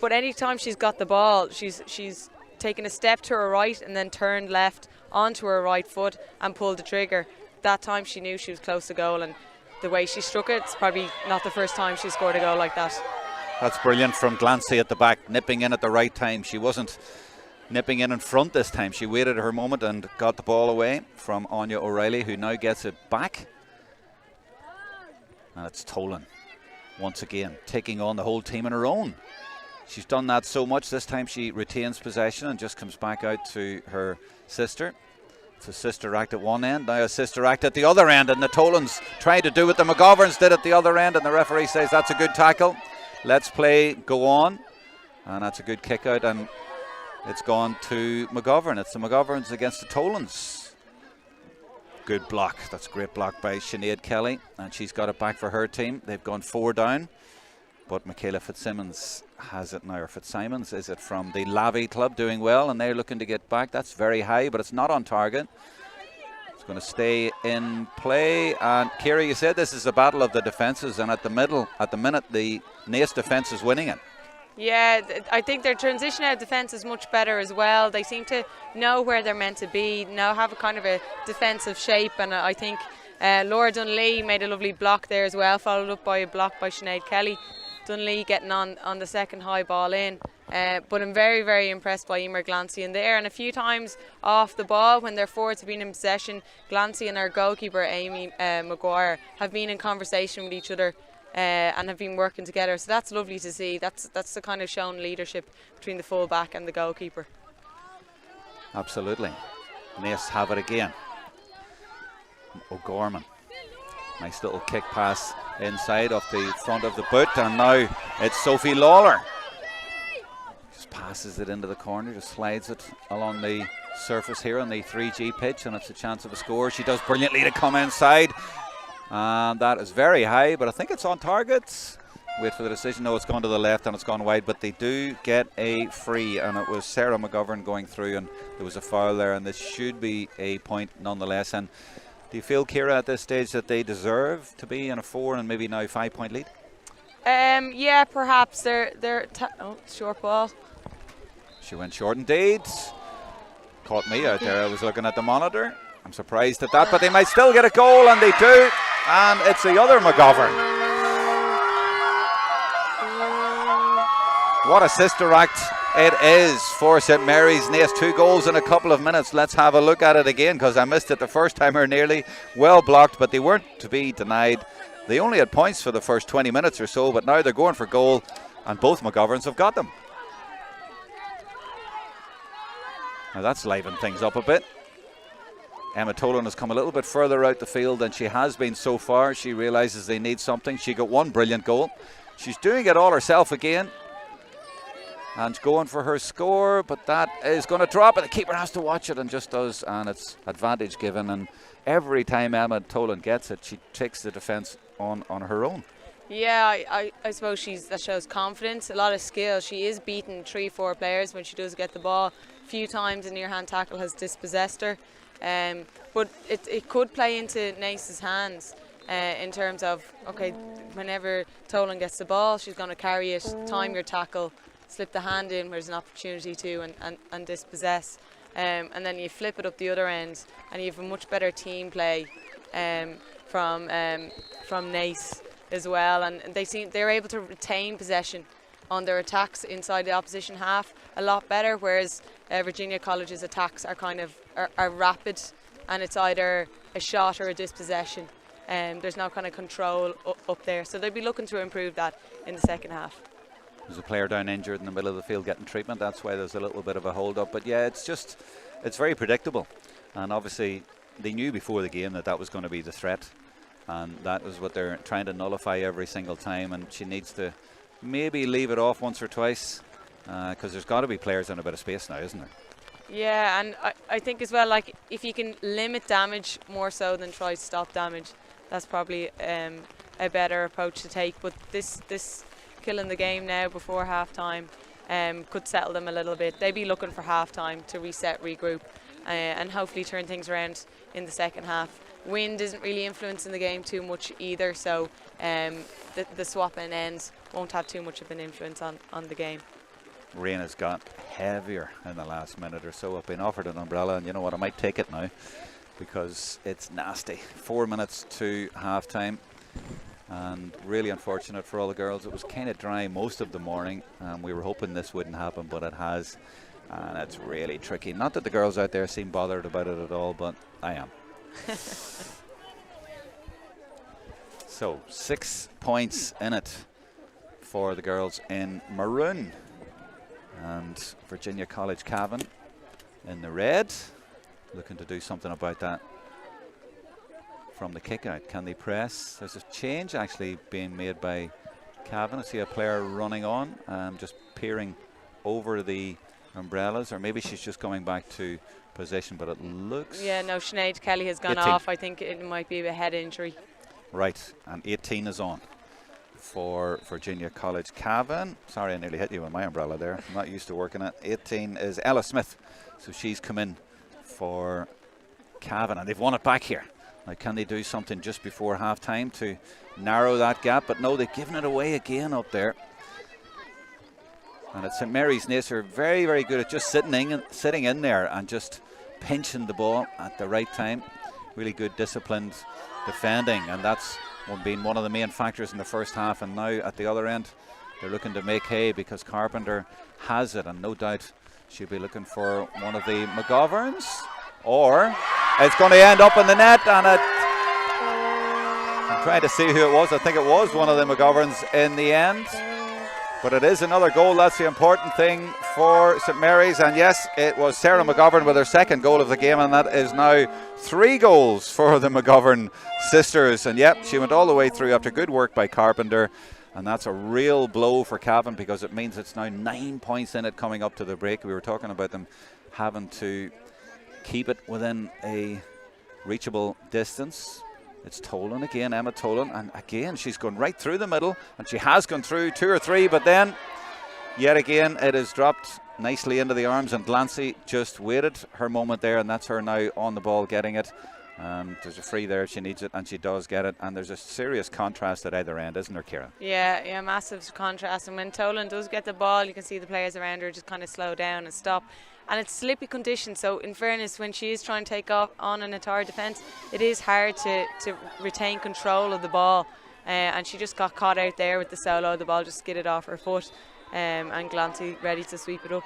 But anytime she's got the ball, she's taken a step to her right and then turned left onto her right foot and pulled the trigger. That time she knew she was close to goal, and the way she struck it, it's probably not the first time she scored a goal like that. That's brilliant from Glancy at the back, nipping in at the right time. She wasn't nipping in front this time. She waited her moment and got the ball away from Anya O'Reilly, who now gets it back. And it's Tolan once again taking on the whole team on her own. She's done that so much. This time she retains possession and just comes back out to her sister. It's a sister act at one end, now a sister act at the other end, and the Tolans trying to do what the McGoverns did at the other end, and the referee says that's a good tackle. Let's play go on. And that's a good kick out, and it's gone to McGovern. It's the McGoverns against the Tolans. Good block. That's a great block by Sinead Kelly. And she's got it back for her team. They've gone 4 down. But Michaela Fitzsimmons has it now. Or Fitzsimons is it from the Lavey club, doing well. And they're looking to get back. That's very high, but it's not on target. It's going to stay in play. And Ciara, you said this is a battle of the defences. And at the minute, the Naas defence is winning it. Yeah, I think their transition out of defence is much better as well. They seem to know where they're meant to be, now have a kind of a defensive shape, and I think Laura Dunlea made a lovely block there as well, followed up by a block by Sinead Kelly. Dunlea getting on the second high ball in. But I'm very, very impressed by Emer Glancy in there, and a few times off the ball when their forwards have been in possession, Glancy and our goalkeeper Amy Maguire have been in conversation with each other. And have been working together, so that's lovely to see. That's the kind of shown leadership between the full back and the goalkeeper. Absolutely. Naas have it again. O'Gorman, nice little kick pass inside off the front of the boot, and now it's Sophie Lawler. Just passes it into the corner, just slides it along the surface here on the 3G pitch, and it's a chance of a score. She does brilliantly to come inside. And that is very high, but I think it's on target. Wait for the decision. No, it's gone to the left and it's gone wide, but they do get a free, and it was Sarah McGovern going through, and there was a foul there, and this should be a point nonetheless. And do you feel, Ciara, at this stage that they deserve to be in a 4 and maybe now 5 point lead? Yeah, perhaps. Short ball. She went short indeed. Caught me out there. I was looking at the monitor. I'm surprised at that, but they might still get a goal, and they do. And it's the other McGovern. What a sister act it is for St Mary's. Naas, 2 goals in a couple of minutes. Let's have a look at it again, because I missed it the first time or nearly. Well blocked, but they weren't to be denied. They only had points for the first 20 minutes or so, but now they're going for goal, and both McGoverns have got them. Now that's livened things up a bit. Emma Tolan has come a little bit further out the field than she has been so far. She realises they need something. She got 1 brilliant goal. She's doing it all herself again. And going for her score, but that is going to drop, and the keeper has to watch it and just does, and it's advantage given. And every time Emma Tolan gets it, she takes the defence on her own. Yeah, I suppose that shows confidence, a lot of skill. She is beating 3-4 players when she does get the ball. A few times a near-hand tackle has dispossessed her. But it could play into Naas's hands in terms of, okay, whenever Tolan gets the ball, she's going to carry it, time your tackle, slip the hand in where there's an opportunity to, and dispossess. And then you flip it up the other end, and you have a much better team play from Naas. as well, and they're able to retain possession on their attacks inside the opposition half a lot better, whereas Virginia College's attacks are kind of are rapid, and it's either a shot or a dispossession. There's no kind of control up there, so they'll be looking to improve that in the second half. There's a player down injured in the middle of the field getting treatment. That's why there's a little bit of a hold up. But yeah, it's very predictable, and obviously they knew before the game that was going to be the threat, and that was what they're trying to nullify every single time. And she needs to maybe leave it off once or twice, because there's got to be players in a bit of space now, isn't there? Yeah, and I think as well, like, if you can limit damage more so than try to stop damage, that's probably a better approach to take. But this killing the game now before half time could settle them a little bit. They'd be looking for half time to reset, regroup, and hopefully turn things around in the second half. Wind isn't really influencing the game too much either, so the swapping ends won't have too much of an influence on the game. Rain has got heavier in the last minute or so. I've been offered an umbrella, and you know what, I might take it now because it's nasty. 4 minutes to half time, and really unfortunate for all the girls. It was kind of dry most of the morning, and we were hoping this wouldn't happen, but it has, and it's really tricky. Not that the girls out there seem bothered about it at all, but I am. So 6 points in it for the girls in maroon, and Virginia College Cavan in the red, looking to do something about that from the kick out. Can they press? There's a change actually being made by Cavan. I see a player running on, just peering over the umbrellas, or maybe she's just going back to position, but it looks... Yeah, no, Sinead Kelly has gone 18. off. I think it might be a head injury. Right, and 18 is on for Virginia College Cavan. Sorry, I nearly hit you with my umbrella there. I'm not used to working it. 18 is Ella Smith, so she's come in for Cavan, and they've won it back here. Now, can they do something just before half time to narrow that gap? But no, they've given it away again up there. And at St Mary's Naas are very, very good at just sitting in there and just pinching the ball at the right time. Really good disciplined defending, and that's been one of the main factors in the first half. And now at the other end, they're looking to make hay because Carpenter has it, and no doubt she'll be looking for one of the McGoverns, or it's going to end up in the net. And I'm trying to see who it was. I think it was one of the McGoverns in the end. But it is another goal. That's the important thing for St Mary's. And yes, it was Sarah McGovern with her second goal of the game, and that is now 3 goals for the McGovern sisters. And yep, she went all the way through after good work by Carpenter. And that's a real blow for Cavan, because it means it's now 9 points in it coming up to the break. We were talking about them having to keep it within a reachable distance. It's Tolan again, Emma Tolan, and again she's gone right through the middle, and she has gone through 2 or 3, but then yet again it is dropped nicely into the arms, and Dlancy just waited her moment there, and that's her now on the ball getting it. There's a free there if she needs it, and she does get it, and there's a serious contrast at either end, isn't there, Ciara? Yeah, massive contrast, and when Tolan does get the ball, you can see the players around her just kind of slow down and stop. And it's slippy conditions, so in fairness, when she is trying to take on an entire defence, it is hard to retain control of the ball, and she just got caught out there with the solo. The ball just skidded off her foot, and Glancy ready to sweep it up.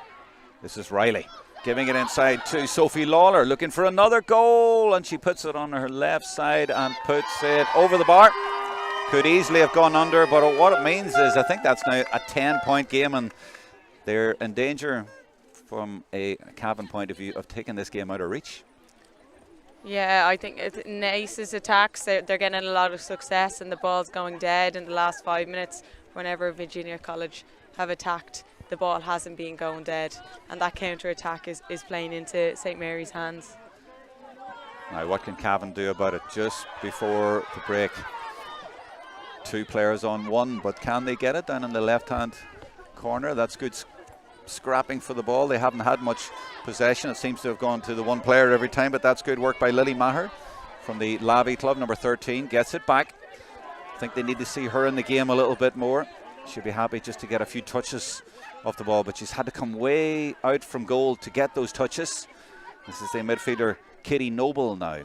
This is Riley giving it inside to Sophie Lawler, looking for another goal, and she puts it on her left side and puts it over the bar. Could easily have gone under, but what it means is I think that's now a 10-point game, and they're in danger from a Cavan point of view of taking this game out of reach. Yeah, I think Naas's attacks, they're getting a lot of success, and the ball's going dead in the last 5 minutes. Whenever Virginia College have attacked, the ball hasn't been going dead, and that counter-attack is playing into St Mary's hands. Now what can Cavan do about it just before the break? 2 players on 1, but can they get it down in the left-hand corner? That's good scrapping for the ball. They haven't had much possession. It seems to have gone to the one player every time, but that's good work by Lily Maher from the Lavey club. Number 13 gets it back. I think they need to see her in the game a little bit more. She'll be happy just to get a few touches off the ball, but she's had to come way out from goal to get those touches. This is the midfielder Kitty Noble now.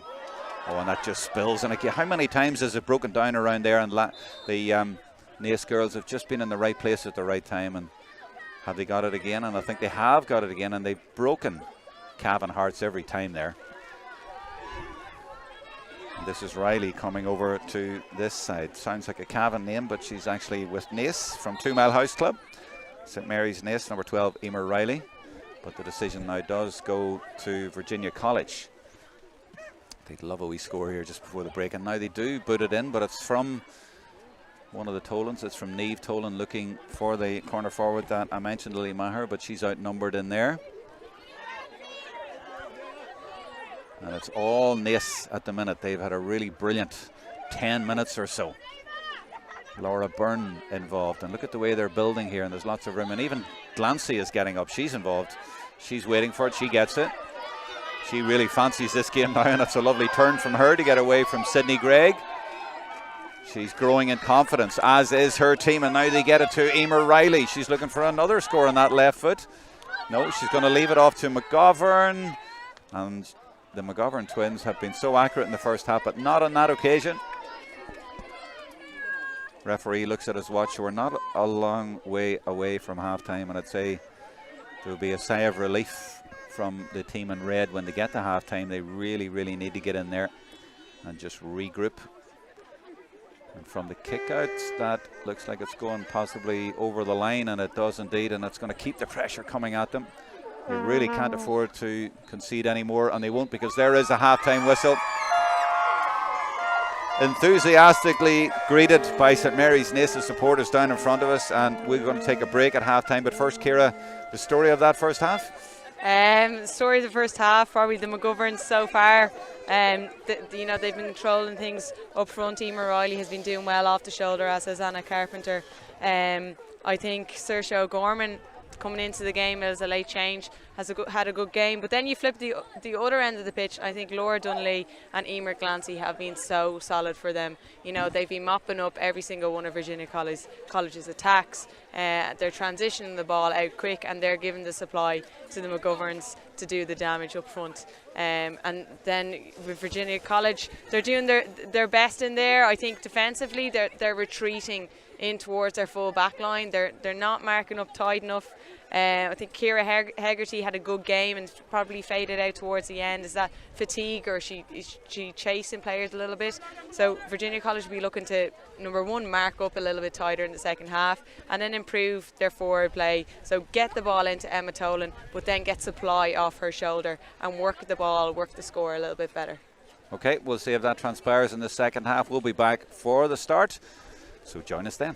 Oh, and that just spills. And again, how many times has it broken down around there? And the Naas girls have just been in the right place at the right time. And have they got it again? And I think they have got it again. And they've broken Cavan hearts every time there. And this is Riley coming over to this side. Sounds like a Cavan name, but she's actually with Naas from 2 Mile House Club. St Mary's Naas, number 12, Emer Riley. But the decision now does go to Virginia College. They'd love a wee score here just before the break. And now they do boot it in, but it's from one of the Tolans. It's from Niamh Tolan looking for the corner forward that I mentioned, Lily Maher, but she's outnumbered in there. And it's all Naas at the minute. They've had a really brilliant 10 minutes or so. Laura Byrne involved. And look at the way they're building here, and there's lots of room. And even Glancy is getting up. She's involved. She's waiting for it. She gets it. She really fancies this game now, and it's a lovely turn from her to get away from Sydney Gregg. She's growing in confidence, as is her team, and now they get it to Emer Riley. She's looking for another score on that left foot. No, she's going to leave it off to McGovern. And the McGovern twins have been so accurate in the first half, but not on that occasion. Referee looks at his watch. We're not a long way away from halftime, and I'd say there'll be a sigh of relief from the team in red when they get to halftime. They really, really need to get in there and just regroup. And from the kick out, that looks like it's going possibly over the line, and it does indeed, and it's going to keep the pressure coming at them. They really can't afford to concede anymore, and they won't, because there is a halftime whistle. Enthusiastically greeted by St Mary's Naas supporters down in front of us, and we're going to take a break at halftime. But first, Ciara, the story of that first half? The story of the first half, probably the McGoverns so far. You know, they've been controlling things up front. Emer Riley has been doing well off the shoulder, as has Anna Carpenter. I think Saoirse O'Gorman, coming into the game as a late change, has had a good game. But then you flip the other end of the pitch. I think Laura Donnelly and Emer Glancy have been so solid for them. You know, they've been mopping up every single one of Virginia College's attacks. They're transitioning the ball out quick, and they're giving the supply to the McGoverns to do the damage up front. And then with Virginia College, they're doing their best in there. I think defensively they're retreating in towards their full back line. They're not marking up tight enough. I think Ciara Hegarty had a good game and probably faded out towards the end. Is that fatigue, or is she chasing players a little bit? So Virginia College will be looking to, number one, mark up a little bit tighter in the second half, and then improve their forward play. So get the ball into Emma Tolan, but then get supply off her shoulder and work the ball, work the score a little bit better. Okay, we'll see if that transpires in the second half. We'll be back for the start, so join us then.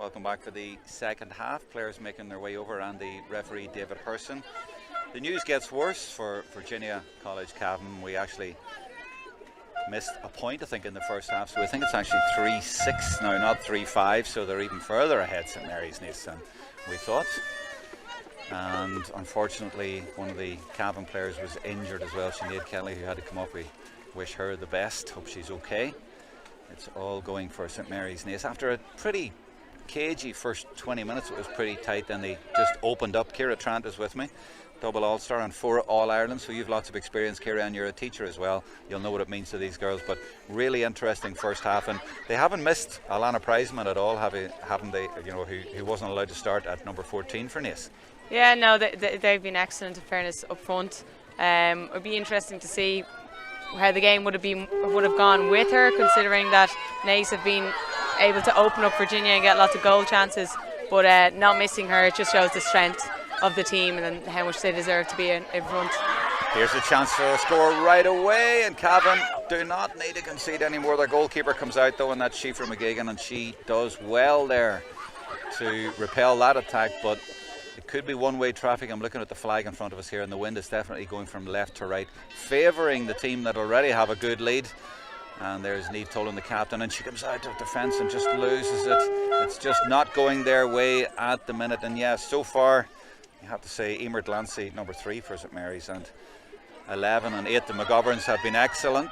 Welcome back for the second half. Players making their way over and the referee David Herson. The news gets worse for Virginia College Cavan. We actually missed a point, I think, in the first half, so I think it's actually 3-6 now, not 3-5, so they're even further ahead St Mary's Naas than we thought. And unfortunately one of the Cavan players was injured as well, Sinead Kelly, who had to come up. We wish her the best, hope she's okay. It's all going for St Mary's Naas after a pretty cagey first 20 minutes. It was pretty tight, then they just opened up. Ciara Trant is with me, double All-Star and 4 All-Ireland, so you've lots of experience, Ciara, and you're a teacher as well. You'll know what it means to these girls, but really interesting first half, and they haven't missed Alana Prizeman at all, haven't they? You know, who wasn't allowed to start at number 14 for Naas. Yeah, no, they've been excellent in fairness up front. It would be interesting to see how the game would have gone with her, considering that Naas have been able to open up Virginia and get lots of goal chances, but not missing her, it just shows the strength of the team and how much they deserve to be in front. Here's a chance for a score right away, and Cavan do not need to concede anymore. Their goalkeeper comes out though, and that's Siofra McGeegan, and she does well there to repel that attack, but it could be one-way traffic. I'm looking at the flag in front of us here, and the wind is definitely going from left to right, favouring the team that already have a good lead. And there's Niamh Tolan, the captain, and she comes out of defence and just loses it. It's just not going their way at the minute. And yeah, so far you have to say Emer Delancey, number 3 for St Mary's, and 11 and 8 the McGoverns have been excellent.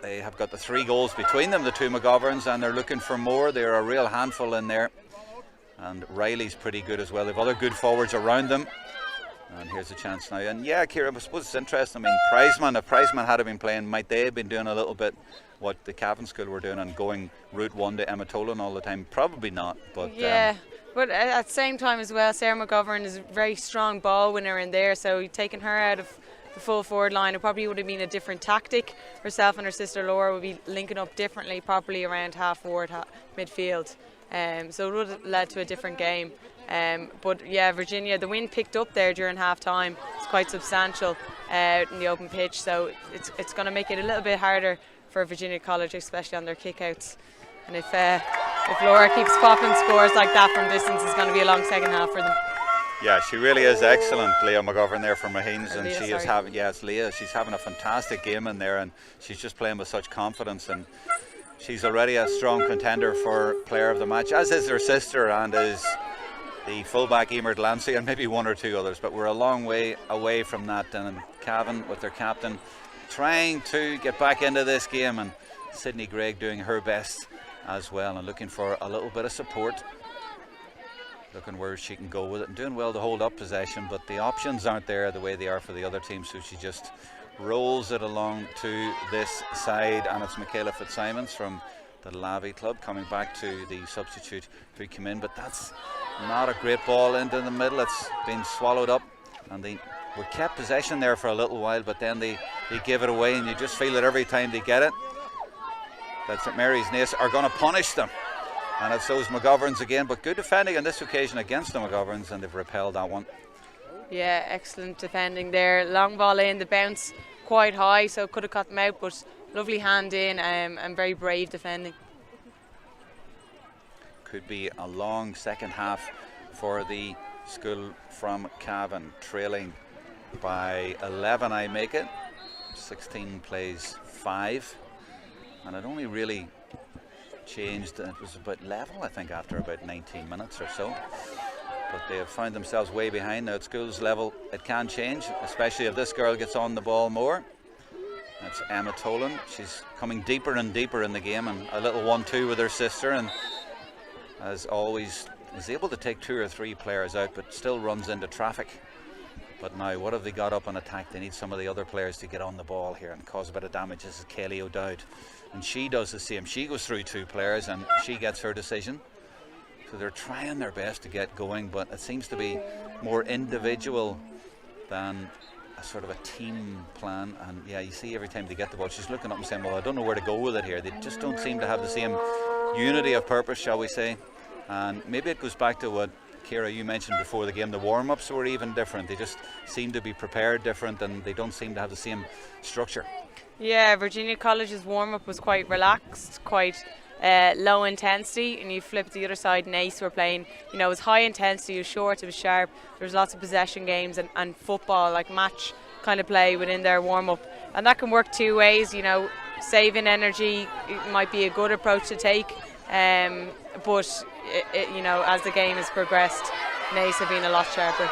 They have got the 3 goals between them, the 2 McGoverns, and they're looking for more. They're a real handful in there. And Riley's pretty good as well. They've other good forwards around them. And here's a chance now. And yeah, Ciara, I suppose it's interesting. I mean, if Prizeman had been playing, might they have been doing a little bit what the Cavan school were doing and going route 1 to Emma Tolan all the time? Probably not. But yeah, but at the same time as well, Sarah McGovern is a very strong ball winner in there, so taking her out of the full forward line, it probably would have been a different tactic. Herself and her sister Laura would be linking up differently, probably around half forward, midfield. So it would have led to a different game. But yeah, Virginia, the wind picked up there during half time. It's quite substantial in the open pitch, so it's going to make it a little bit harder for Virginia College, especially on their kickouts. And if Laura keeps popping scores like that from distance, it's going to be a long second half for them. Yeah, she really is excellent, Leah McGovern there for Maheens, and Leah, she is having, yeah, it's Leah, she's having a fantastic game in there, and she's just playing with such confidence, and she's already a strong contender for player of the match, as is her sister and is the fullback Emer Delancey, and maybe 1 or 2 others, but we're a long way away from that. And Cavan with their captain trying to get back into this game, and Sydney Gregg doing her best as well and looking for a little bit of support, looking where she can go with it, and doing well to hold up possession, but the options aren't there the way they are for the other team, so she just rolls it along to this side, and it's Michaela Fitzsimons from the Lavey club coming back to the substitute who came in, but that's not a great ball into the middle. It's been swallowed up, and they were kept possession there for a little while, but then they give it away, and you just feel it every time they get it that St Mary's Naas are going to punish them, and it's those McGoverns again, but good defending on this occasion against the McGoverns, and they've repelled that one. Yeah, excellent defending there. Long ball in, the bounce quite high, so could have cut them out, but lovely hand in, and very brave defending. Could be a long second half for the school from Cavan, trailing by 11, I make it. 16 plays 5, and it only really changed. It was about level, I think, after about 19 minutes or so. But they have found themselves way behind. Now at school's level it can change, especially if this girl gets on the ball more. That's Emma Tolan. She's coming deeper and deeper in the game, and a little 1-2 with her sister, and as always is able to take 2 or 3 players out, but still runs into traffic. But now what have they got up on attack? They need some of the other players to get on the ball here and cause a bit of damage. This is Kelly O'Dowd, and she does the same. She goes through 2 players and she gets her decision. So they're trying their best to get going, but it seems to be more individual than a sort of a team plan. And yeah, you see every time they get the ball, she's looking up and saying, well, I don't know where to go with it here. They just don't seem to have the same unity of purpose, shall we say. And maybe it goes back to what, Ciara, you mentioned before the game, the warm-ups were even different. They just seem to be prepared different, and they don't seem to have the same structure. Yeah, Virginia College's warm-up was quite relaxed, quite low intensity, and you flip it to the other side. Naas were playing, you know, it was high intensity, it was short, it was sharp. There was lots of possession games and football, like match kind of play within their warm-up, and that can work two ways. You know, saving energy might be a good approach to take, but you know, as the game has progressed, Naas have been a lot sharper.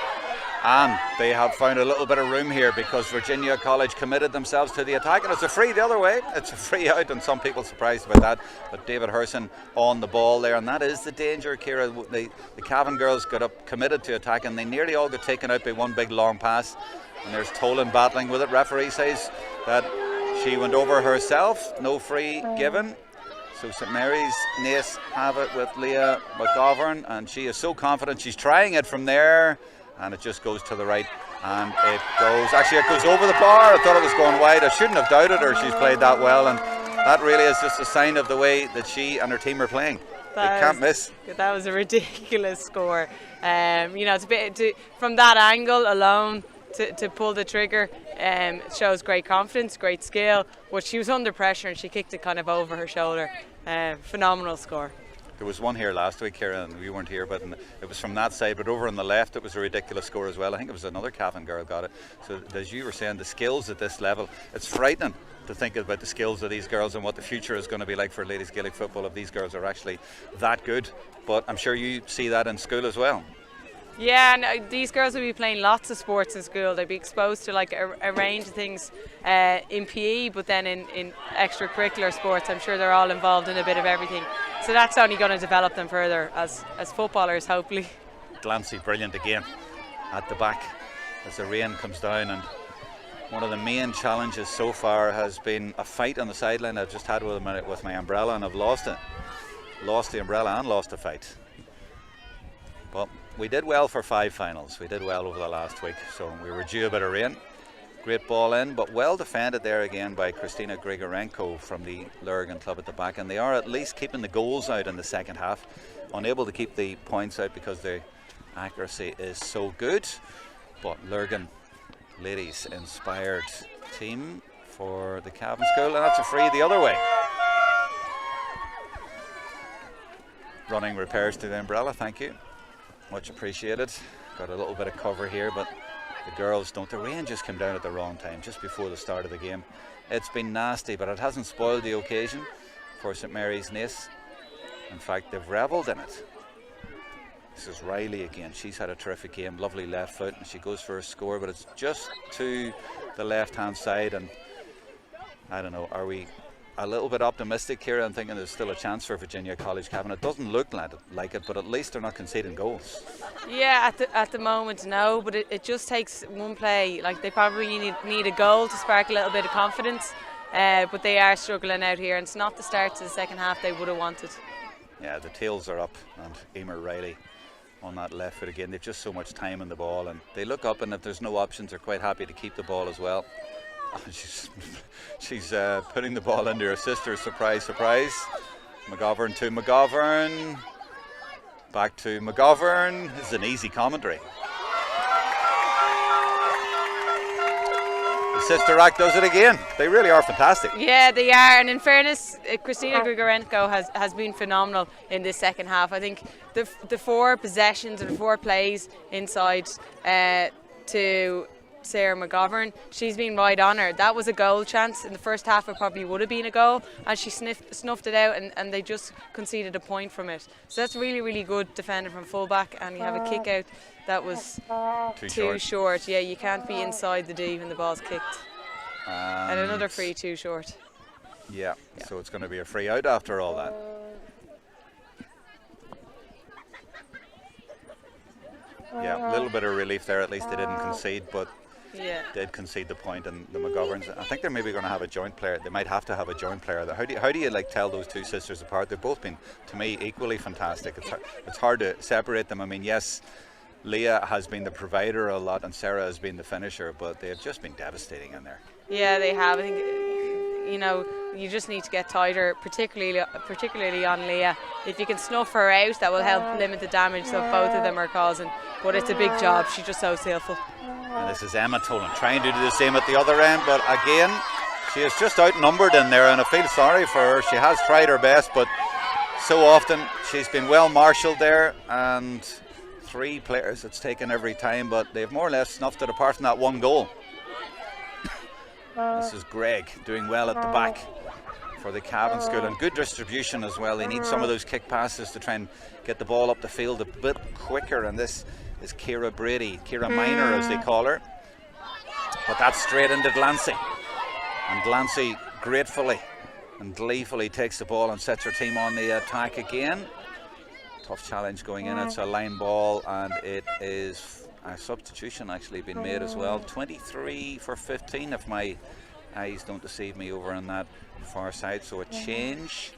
And they have found a little bit of room here because Virginia College committed themselves to the attack, and it's a free the other way. It's a free out, and some people surprised about that. But David Herson on the ball there, and that is the danger, Ciara. The Cavan girls got up committed to attack, and they nearly all got taken out by one big long pass. And there's Tolan battling with it. Referee says that she went over herself. No free given. So St Mary's Naas have it with Leah McGovern, and she is so confident. She's trying it from there, and it just goes to the right, and it goes over the bar. I thought it was going wide. I shouldn't have doubted her. She's played that well, and that really is just a sign of the way that she and her team are playing. They can't miss. That was a ridiculous score. You know, it's a bit from that angle alone to pull the trigger. It shows great confidence, great skill. But she was under pressure and she kicked it kind of over her shoulder. Phenomenal score. There was one here last week, Ciara, and we weren't here, but it was from that side. But over on the left, it was a ridiculous score as well. I think it was another Cavan girl got it. So as you were saying, the skills at this level, it's frightening to think about the skills of these girls and what the future is going to be like for ladies Gaelic football if these girls are actually that good. But I'm sure you see that in school as well. Yeah, and these girls will be playing lots of sports in school. They'll be exposed to like a range of things in PE, but then in extracurricular sports, I'm sure they're all involved in a bit of everything. So that's only going to develop them further as footballers, hopefully. Glancy brilliant again at the back as the rain comes down, and one of the main challenges so far has been a fight on the sideline. I've just had with my umbrella, and I've lost it. Lost the umbrella and lost the fight. But we did well for 5 finals. We did well over the last week, so we were due a bit of rain. Great ball in, but well defended there again by Kristina Grigorenko from the Lurgan club at the back, and they are at least keeping the goals out in the second half. Unable to keep the points out because the accuracy is so good, but Lurgan ladies inspired team for the Cavan School, and that's a free the other way. Running repairs to the umbrella, thank you. Much appreciated. Got a little bit of cover here, but the girls don't. The rain just came down at the wrong time, just before the start of the game. It's been nasty, but it hasn't spoiled the occasion for St Mary's Naas. In fact, they've revelled in it. This is Riley again. She's had a terrific game, lovely left foot, and she goes for a score, but it's just to the left-hand side, and I don't know, are we a little bit optimistic here? I'm thinking there's still a chance for Virginia College Cavan. It doesn't look like it, but at least they're not conceding goals. Yeah, at the moment, no, but it just takes one play. Like, they probably need a goal to spark a little bit of confidence, but they are struggling out here, and it's not the start to the second half they would have wanted. Yeah, the tails are up, and Emer Riley on that left foot again. They've just so much time in the ball, and they look up, and if there's no options, they're quite happy to keep the ball as well. She's putting the ball into her sister. Surprise, surprise. McGovern to McGovern. Back to McGovern. This is an easy commentary. The sister act does it again. They really are fantastic. Yeah, they are. And in fairness, Kristina Grigorenko has been phenomenal in this second half. I think the 4 possessions and 4 plays inside to Sarah McGovern, she's been right on her. That was a goal chance. In the first half it probably would have been a goal, and she snuffed it out, and they just conceded a point from it. So that's really, really good defending from fullback, and you have a kick out that was too short. Yeah, you can't be inside the D when the ball's kicked. And another free too short. Yeah, so it's going to be a free out after all that. Yeah, a little bit of relief there. At least they didn't concede, but did concede the point. And the McGoverns, I think they're maybe going to have a joint player. They might have to have a joint player. How do you like tell those two sisters apart? They've both been, to me, equally fantastic. It's hard to separate them. I mean, yes, Leah has been the provider a lot, and Sarah has been the finisher, but they have just been devastating in there. Yeah, they have. I think, you know, you just need to get tighter, particularly on Leah. If you can snuff her out, that will help limit the damage that both of them are causing. But it's a big job. She's just so skillful. And this is Emma Tolan trying to do the same at the other end, but again, she is just outnumbered in there, and I feel sorry for her. She has tried her best, but so often. She's been well marshalled there, and 3 players it's taken every time, but they've more or less snuffed it apart from that 1 goal. This is Greg doing well at the back for the Cavan School, and good distribution as well. They need some of those kick passes to try and get the ball up the field a bit quicker, and this is Ciara Brady, Ciara Minor as they call her. But that's straight into Delancey, and Delancey gratefully and gleefully takes the ball and sets her team on the attack again. Tough challenge going in. It's a line ball, and it is a substitution actually been made as well. 23 for 15 if my eyes don't deceive me over on that far side. So a change,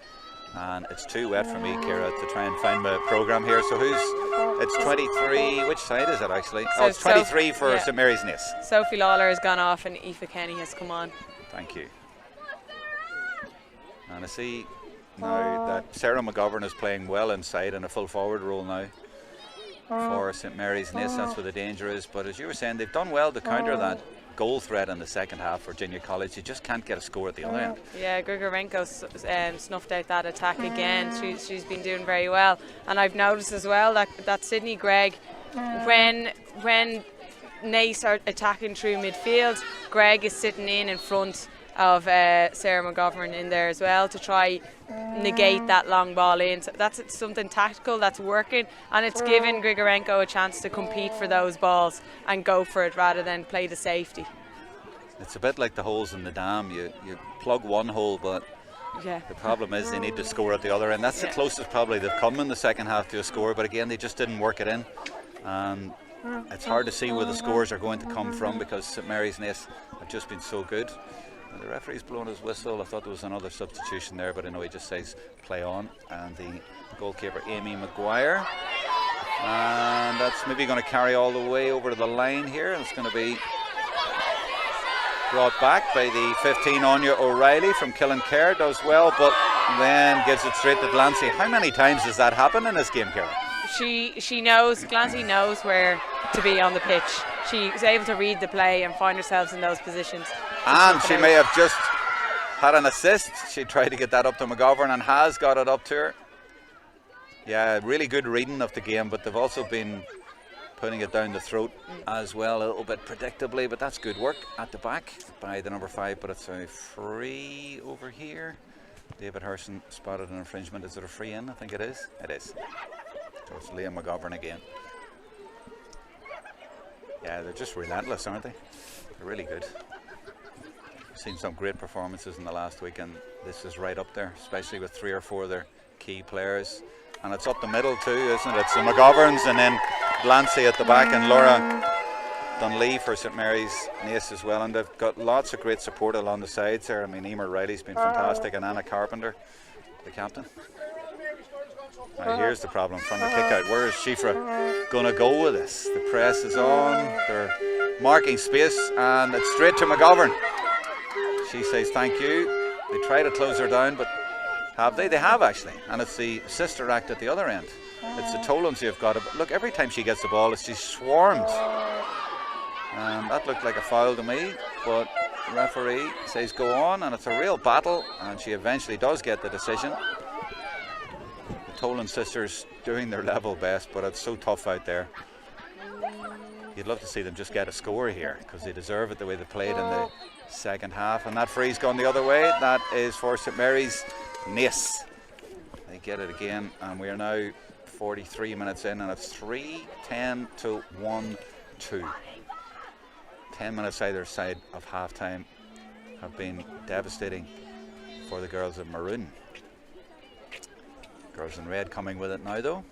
and it's too wet for me, Ciara, to try and find my program here. So it's 23, which side is it actually? So it's 23 for St Mary's Naas. Sophie Lawler has gone off and Aoife Kenny has come on. Thank you. And I see now that Sarah McGovern is playing well inside in a full forward role now for St Mary's Naas. That's where the danger is. But as you were saying, they've done well to counter that goal threat in the second half for Virginia College. You just can't get a score at the other end. Yeah, Grigorenko snuffed out that attack again. She's been doing very well. And I've noticed as well that Sydney Gregg, when Naas are attacking through midfield, Gregg is sitting in front of Sarah McGovern in there as well to try negate that long ball in. So that's something tactical that's working, and it's given Grigorenko a chance to compete for those balls and go for it rather than play the safety. It's a bit like the holes in the dam. You plug one hole, but yeah, the problem is they need to score at the other end. That's the closest probably they've come in the second half to a score, but again they just didn't work it in, and it's hard to see where the scores are going to come from because St Mary's Naas have just been so good. The referee's blown his whistle. I thought there was another substitution there, but I know he just says play on. And the goalkeeper Amy Maguire, and that's maybe going to carry all the way over to the line here, and it's going to be brought back by the 15 Anya O'Reilly from Killincare. Does well, but then gives it straight to Delancey. How many times does that happen in this game, Ciara? She knows, Delancey knows where to be on the pitch. She's able to read the play and find herself in those positions. And she may have just had an assist. She tried to get that up to McGovern and has got it up to her. Yeah, really good reading of the game, but they've also been putting it down the throat as well, a little bit predictably, but that's good work at the back by the number 5, but it's a free over here. David Herson spotted an infringement. Is it a free in? I think it is. It is. So it's Liam McGovern again. Yeah, they're just relentless, aren't they? They're really good. We've seen some great performances in the last week, and this is right up there, especially with 3 or 4 of their key players. And it's up the middle too, isn't it? It's the McGoverns and then Delancey at the back, and Laura Dunlea for St Mary's Naas as well. And they've got lots of great support along the sides there. I mean, Emer Riley's been fantastic, and Anna Carpenter, the captain. Now here's the problem from the kick out. Where is Shifra going to go with this? The press is on, they're marking space, and it's straight to McGovern. She says thank you. They try to close her down, but have they? They have actually, and it's the sister act at the other end. It's the Tolans who've got it. But look, every time she gets the ball, she's swarmed. And that looked like a foul to me, but the referee says go on, and it's a real battle, and she eventually does get the decision. The Tolan sisters doing their level best, but it's so tough out there. You'd love to see them just get a score here, because they deserve it the way they played in the second half. And that free's gone the other way. That is for St Mary's Naas. They get it again, and we are now 43 minutes in, and it's 3-10 to 1-2. 10 minutes either side of half time have been devastating for the girls in maroon. Girls in red coming with it now though.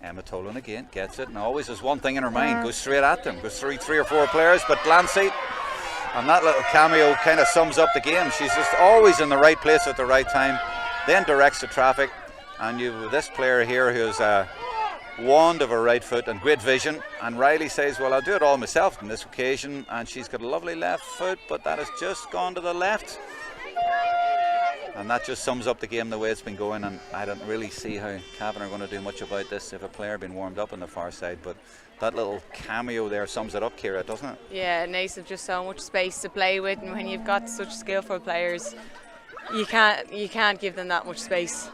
Emma Tolan again gets it, and always has one thing in her mind, goes straight at them, goes through 3 or 4 players, but Delancey, and that little cameo kind of sums up the game. She's just always in the right place at the right time, then directs the traffic, and you've this player here who has a wand of her right foot and great vision, and Riley says, well, I'll do it all myself on this occasion, and she's got a lovely left foot, but that has just gone to the left. And that just sums up the game the way it's been going, and I don't really see how Cavan are going to do much about this if a player been warmed up on the far side, but that little cameo there sums it up, Ciara, doesn't it? Yeah, Naas have just so much space to play with, and when you've got such skillful players, you can't give them that much space.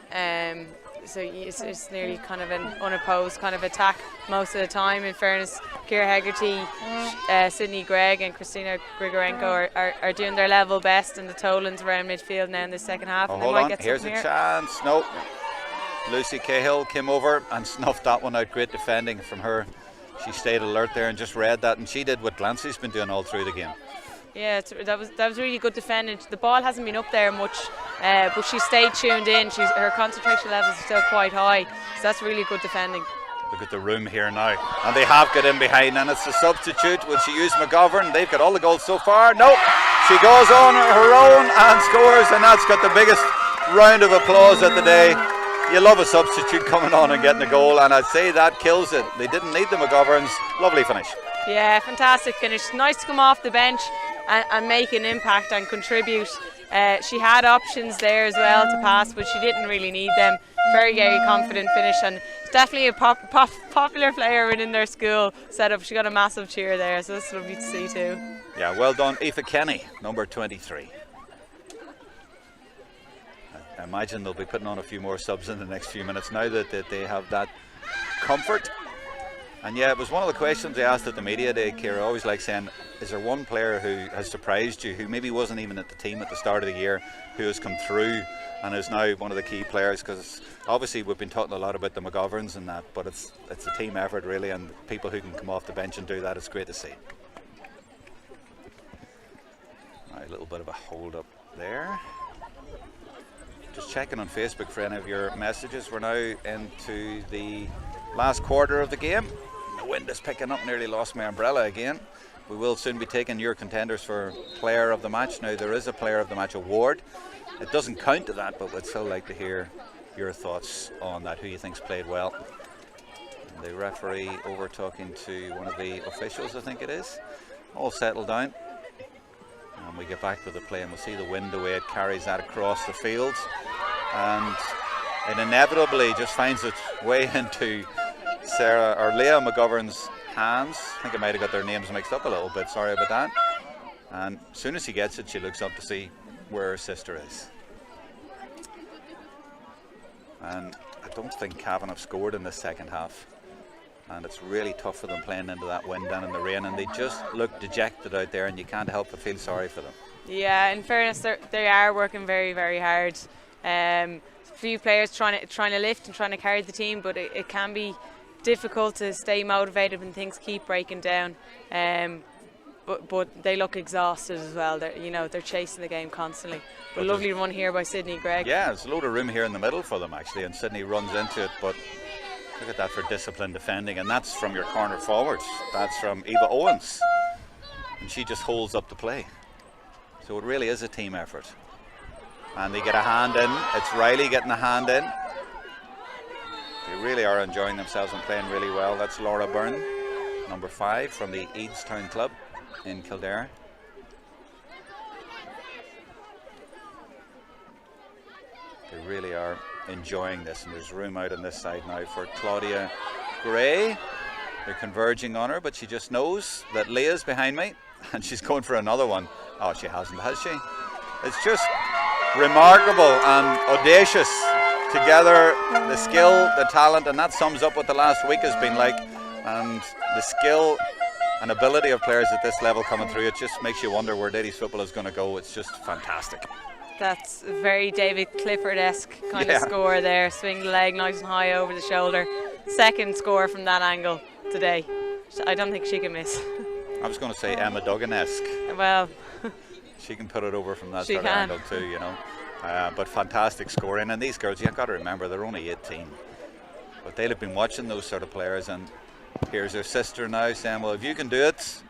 So it's nearly kind of an unopposed kind of attack most of the time. In fairness, Ciara Hegarty, Sydney Gregg and Christina Grigorenko are doing their level best, and the Tolans around midfield now in the second half. Oh, and they hold might on, get here's a here. chance. No. Lucy Cahill came over and snuffed that one out. Great defending from her. She stayed alert there and just read that, and she did what Glancy's been doing all through the game. Yeah, that was really good defending. The ball hasn't been up there much, but she stayed tuned in. Her concentration levels are still quite high, so that's really good defending. Look at the room here now, and they have got in behind, and it's a substitute. Will she use McGovern? They've got all the goals so far. Nope, she goes on her own and scores, and that's got the biggest round of applause of the day. You love a substitute coming on and getting a goal, and I'd say that kills it. They didn't need the McGoverns. Lovely finish. Yeah, fantastic finish. Nice to come off the bench and make an impact and contribute. She had options there as well to pass, but she didn't really need them. Very confident finish, and definitely a popular player within their school setup. She got a massive cheer there, so that's lovely to see too. Yeah, well done, Aoife Kenny, number 23. I imagine they'll be putting on a few more subs in the next few minutes now that they have that comfort. And yeah, it was one of the questions they asked at the media day, Ciara. I always like saying, is there one player who has surprised you, who maybe wasn't even at the team at the start of the year, who has come through and is now one of the key players? Because obviously we've been talking a lot about the McGoverns and that, but it's a team effort really, and people who can come off the bench and do that, it's great to see. Now, a little bit of a hold up there. Just checking on Facebook for any of your messages. We're now into the last quarter of the game. The wind is picking up, nearly lost my umbrella again. We will soon be taking your contenders for player of the match. Now there is a player of the match award. It doesn't count to that, but we'd still like to hear your thoughts on that, who you think's played well. And the referee over talking to one of the officials, I think it is. All settled down. And we get back to the play, and we'll see the wind the way it carries that across the field. And it inevitably just finds its way into Leah McGovern's hands. I think I might have got their names mixed up a little bit, sorry about that. And as soon as she gets it, she looks up to see where her sister is. And I don't think Cavan have scored in the second half, and it's really tough for them playing into that wind and in the rain, and they just look dejected out there, and you can't help but feel sorry for them. Yeah, in fairness, they are working very, very hard. A few players trying to lift and trying to carry the team, but it can be difficult to stay motivated when things keep breaking down. But they look exhausted as well. They're chasing the game constantly. But a lovely run here by Sydney Gregg. Yeah, there's a load of room here in the middle for them actually, and Sydney runs into it. But look at that for disciplined defending, and that's from your corner forwards. That's from Eva Owens, and she just holds up the play. So it really is a team effort. And they get a hand in. It's Riley getting a hand in. They really are enjoying themselves and playing really well. That's Laura Byrne, number 5 from the Eadstown Club in Kildare. They really are enjoying this, and there's room out on this side now for Claudia Gray. They're converging on her, but she just knows that Leah's behind me, and she's going for another one. Oh, she hasn't, has she? It's just remarkable and audacious together, the skill, the talent, and that sums up what the last week has been like, and the skill and ability of players at this level coming through. It just makes you wonder where ladies football is going to go. It's just fantastic. That's a very David Clifford-esque kind of score there. Swing the leg nice and high over the shoulder. Second score from that angle today. I don't think she can miss. I was going to say Emma Duggan-esque. Well, she can put it over from that sort of angle too, you know. But fantastic scoring, and these girls, you've got to remember, they're only 18, but they'll have been watching those sort of players, and here's her sister now saying, well, if you can do it,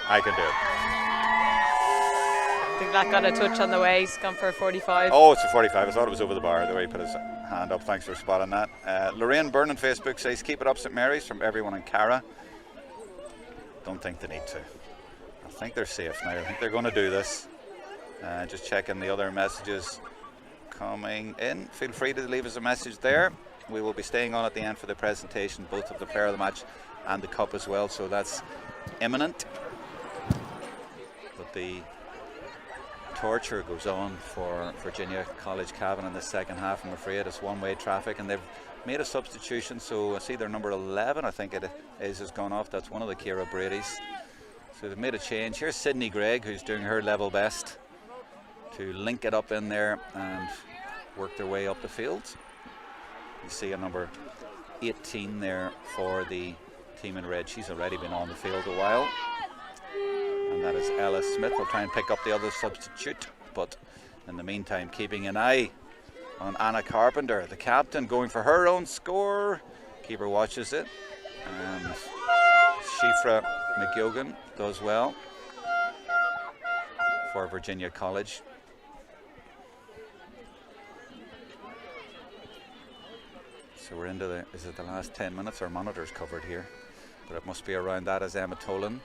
I can do it. I think that got a touch on the way. He's gone for a 45. Oh, it's a 45. I thought it was over the bar the way he put his hand up. Thanks for spotting that. Lorraine Byrne on Facebook says, keep it up, St Mary's, from everyone in Cara. Don't think they need to. I think they're safe now. I think they're going to do this. Just checking the other messages coming in. Feel free to leave us a message there. We will be staying on at the end for the presentation, both of the player of the match and the cup as well, so that's imminent. But the torture goes on for Virginia College Cavan in the second half. I'm afraid it's one-way traffic, and they've made a substitution. So I see their number 11, I think it is, has gone off. That's one of the Ciara Brady's. So they've made a change. Here's Sydney Gregg, who's doing her level best to link it up in there and work their way up the field. You see a number 18 there for the team in red. She's already been on the field a while. And that is Ella Smith. Will try and pick up the other substitute, but in the meantime keeping an eye on Anna Carpenter, the captain, going for her own score. Keeper watches it, and Shifra McGugan does well for Virginia College. So we're into is it the last 10 minutes? Our monitor's covered here, but it must be around that as Emma Tolan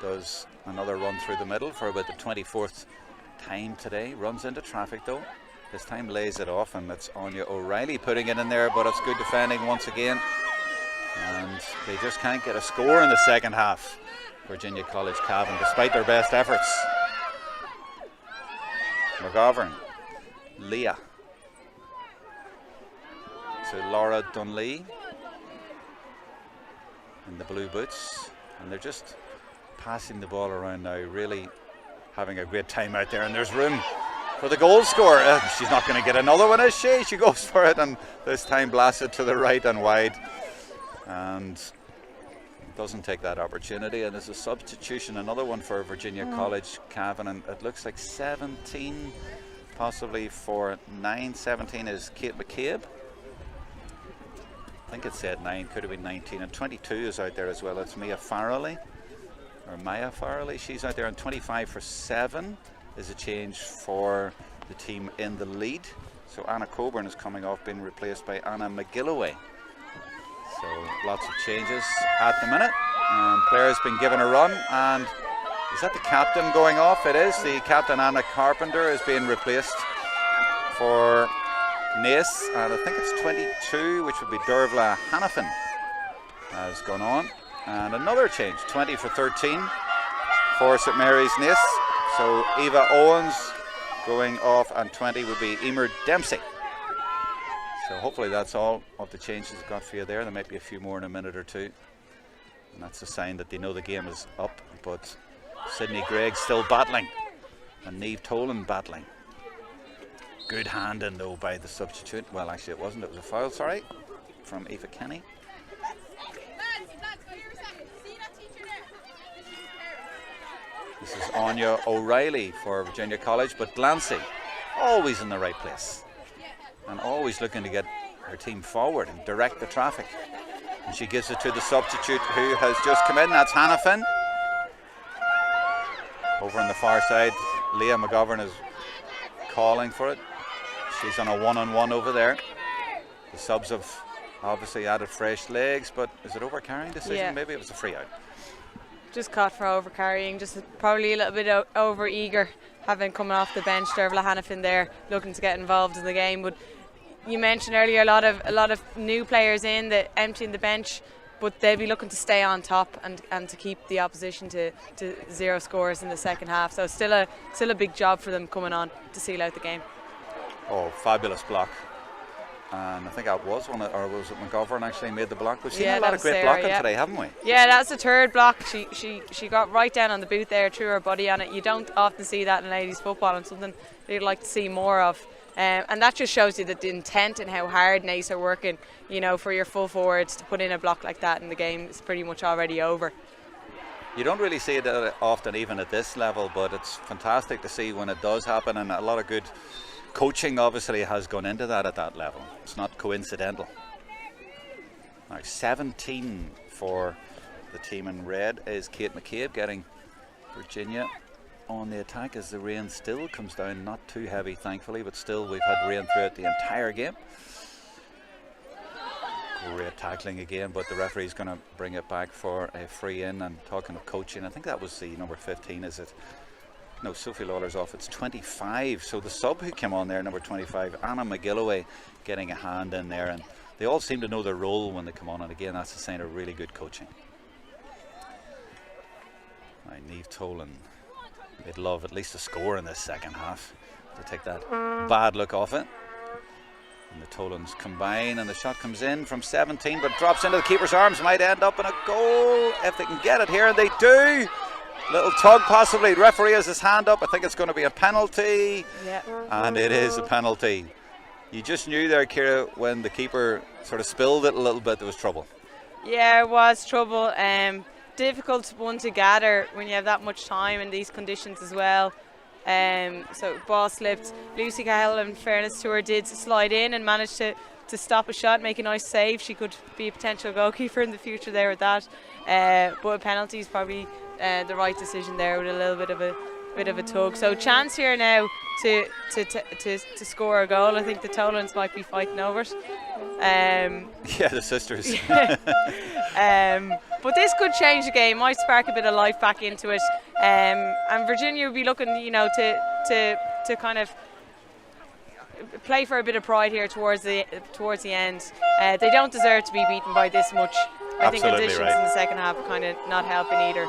does another run through the middle for about the 24th time today. Runs into traffic though. This time lays it off, and it's Anya O'Reilly putting it in there, but it's good defending once again. And they just can't get a score in the second half, Virginia College Cavan, despite their best efforts. McGovern, Leah to Laura Dunlea in the blue boots, and they're just passing the ball around now, really having a great time out there, and there's room for the goal scorer. She's not going to get another one, is she? She goes for it, and this time blasted to the right and wide, and doesn't take that opportunity. And there's a substitution, another one for Virginia College Cavan, and it looks like 17 possibly for 9. 17 is Kate McCabe. I think it said 9, could have been 19, and 22 is out there as well. It's Maya Farrelly. She's out there, and 25 for 7 is a change for the team in the lead. So Anna Coburn is coming off, being replaced by Anna McGilloway. So lots of changes at the minute, and players been given a run. And is that the captain going off? It is. The captain, Anna Carpenter, is being replaced for Naas, and I think it's 22, which would be Dervla Hannafin, has gone on. And another change, 20 for 13 for St Mary's Naas. So Eva Owens going off, and 20 would be Emer Dempsey. So hopefully that's all of the changes I've got for you there. There might be a few more in a minute or two, and that's a sign that they know the game is up. But Sydney Gregg still battling, and Niamh Tolan battling. Good hand in though by the substitute. Well, actually it wasn't, it was a foul, sorry, from Aoife Kenny. This is Anya O'Reilly for Virginia College, but Glancy always in the right place and always looking to get her team forward and direct the traffic. And she gives it to the substitute who has just come in. That's Hannafin. Over on the far side, Leah McGovern is calling for it. She's on a one-on-one over there. The subs have obviously added fresh legs, but is it over-carrying decision? Yeah. Maybe it was a free out. Just caught for over-carrying, just probably a little bit over-eager, having coming off the bench. Dervla Hannafin there, looking to get involved in the game. But you mentioned earlier a lot of new players in, emptying the bench, but they'll be looking to stay on top and to keep the opposition to 0 scores in the second half. So still a big job for them coming on to seal out the game. Oh, fabulous block. And I think that was one, or was it McGovern actually made the block? We've seen a lot of great blocking today, haven't we? Yeah, that's the third block. She got right down on the boot there, threw her body on it. You don't often see that in ladies football, and something you'd like to see more of. And that just shows you the intent and how hard Naas are working, you know, for your full forwards to put in a block like that, and the game is pretty much already over. You don't really see it often, even at this level, but it's fantastic to see when it does happen, and a lot of good coaching obviously has gone into that at that level. It's not coincidental. Now 17 for the team in red is Kate McCabe, getting Virginia on the attack as the rain still comes down. Not too heavy thankfully, but still we've had rain throughout the entire game. Great tackling again, but the referee's going to bring it back for a free in. And talking of coaching, I think that was the number 15, is it? No, Sophie Lawler's off. It's 25. So the sub who came on there, number 25, Anna McGilloway, getting a hand in there, and they all seem to know their role when they come on. And again, that's a sign of really good coaching. Right, Niamh Tolan They'd love at least a score in this second half to take that bad look off it. And the Tolans combine, and the shot comes in from 17, but drops into the keeper's arms. Might end up in a goal if they can get it here, and they do. Little tug possibly. The referee has his hand up. I think it's going to be a penalty. Yeah. And it is a penalty. You just knew there, Ciara, when the keeper sort of spilled it a little bit, there was trouble. Yeah, it was trouble. Difficult one to gather when you have that much time in these conditions as well. So ball slipped. Lucy Cahill, in fairness to her, did slide in and managed to stop a shot, make a nice save. She could be a potential goalkeeper in the future there with that. But a penalty is probably the right decision there with a little bit of a tug. So chance here now to score a goal. I think the Tolans might be fighting over it. Yeah, the sisters. But this could change the game, might spark a bit of life back into it. And Virginia will be looking, to kind of play for a bit of pride here towards the end. They don't deserve to be beaten by this much. I think conditions in the second half are kind of not helping either.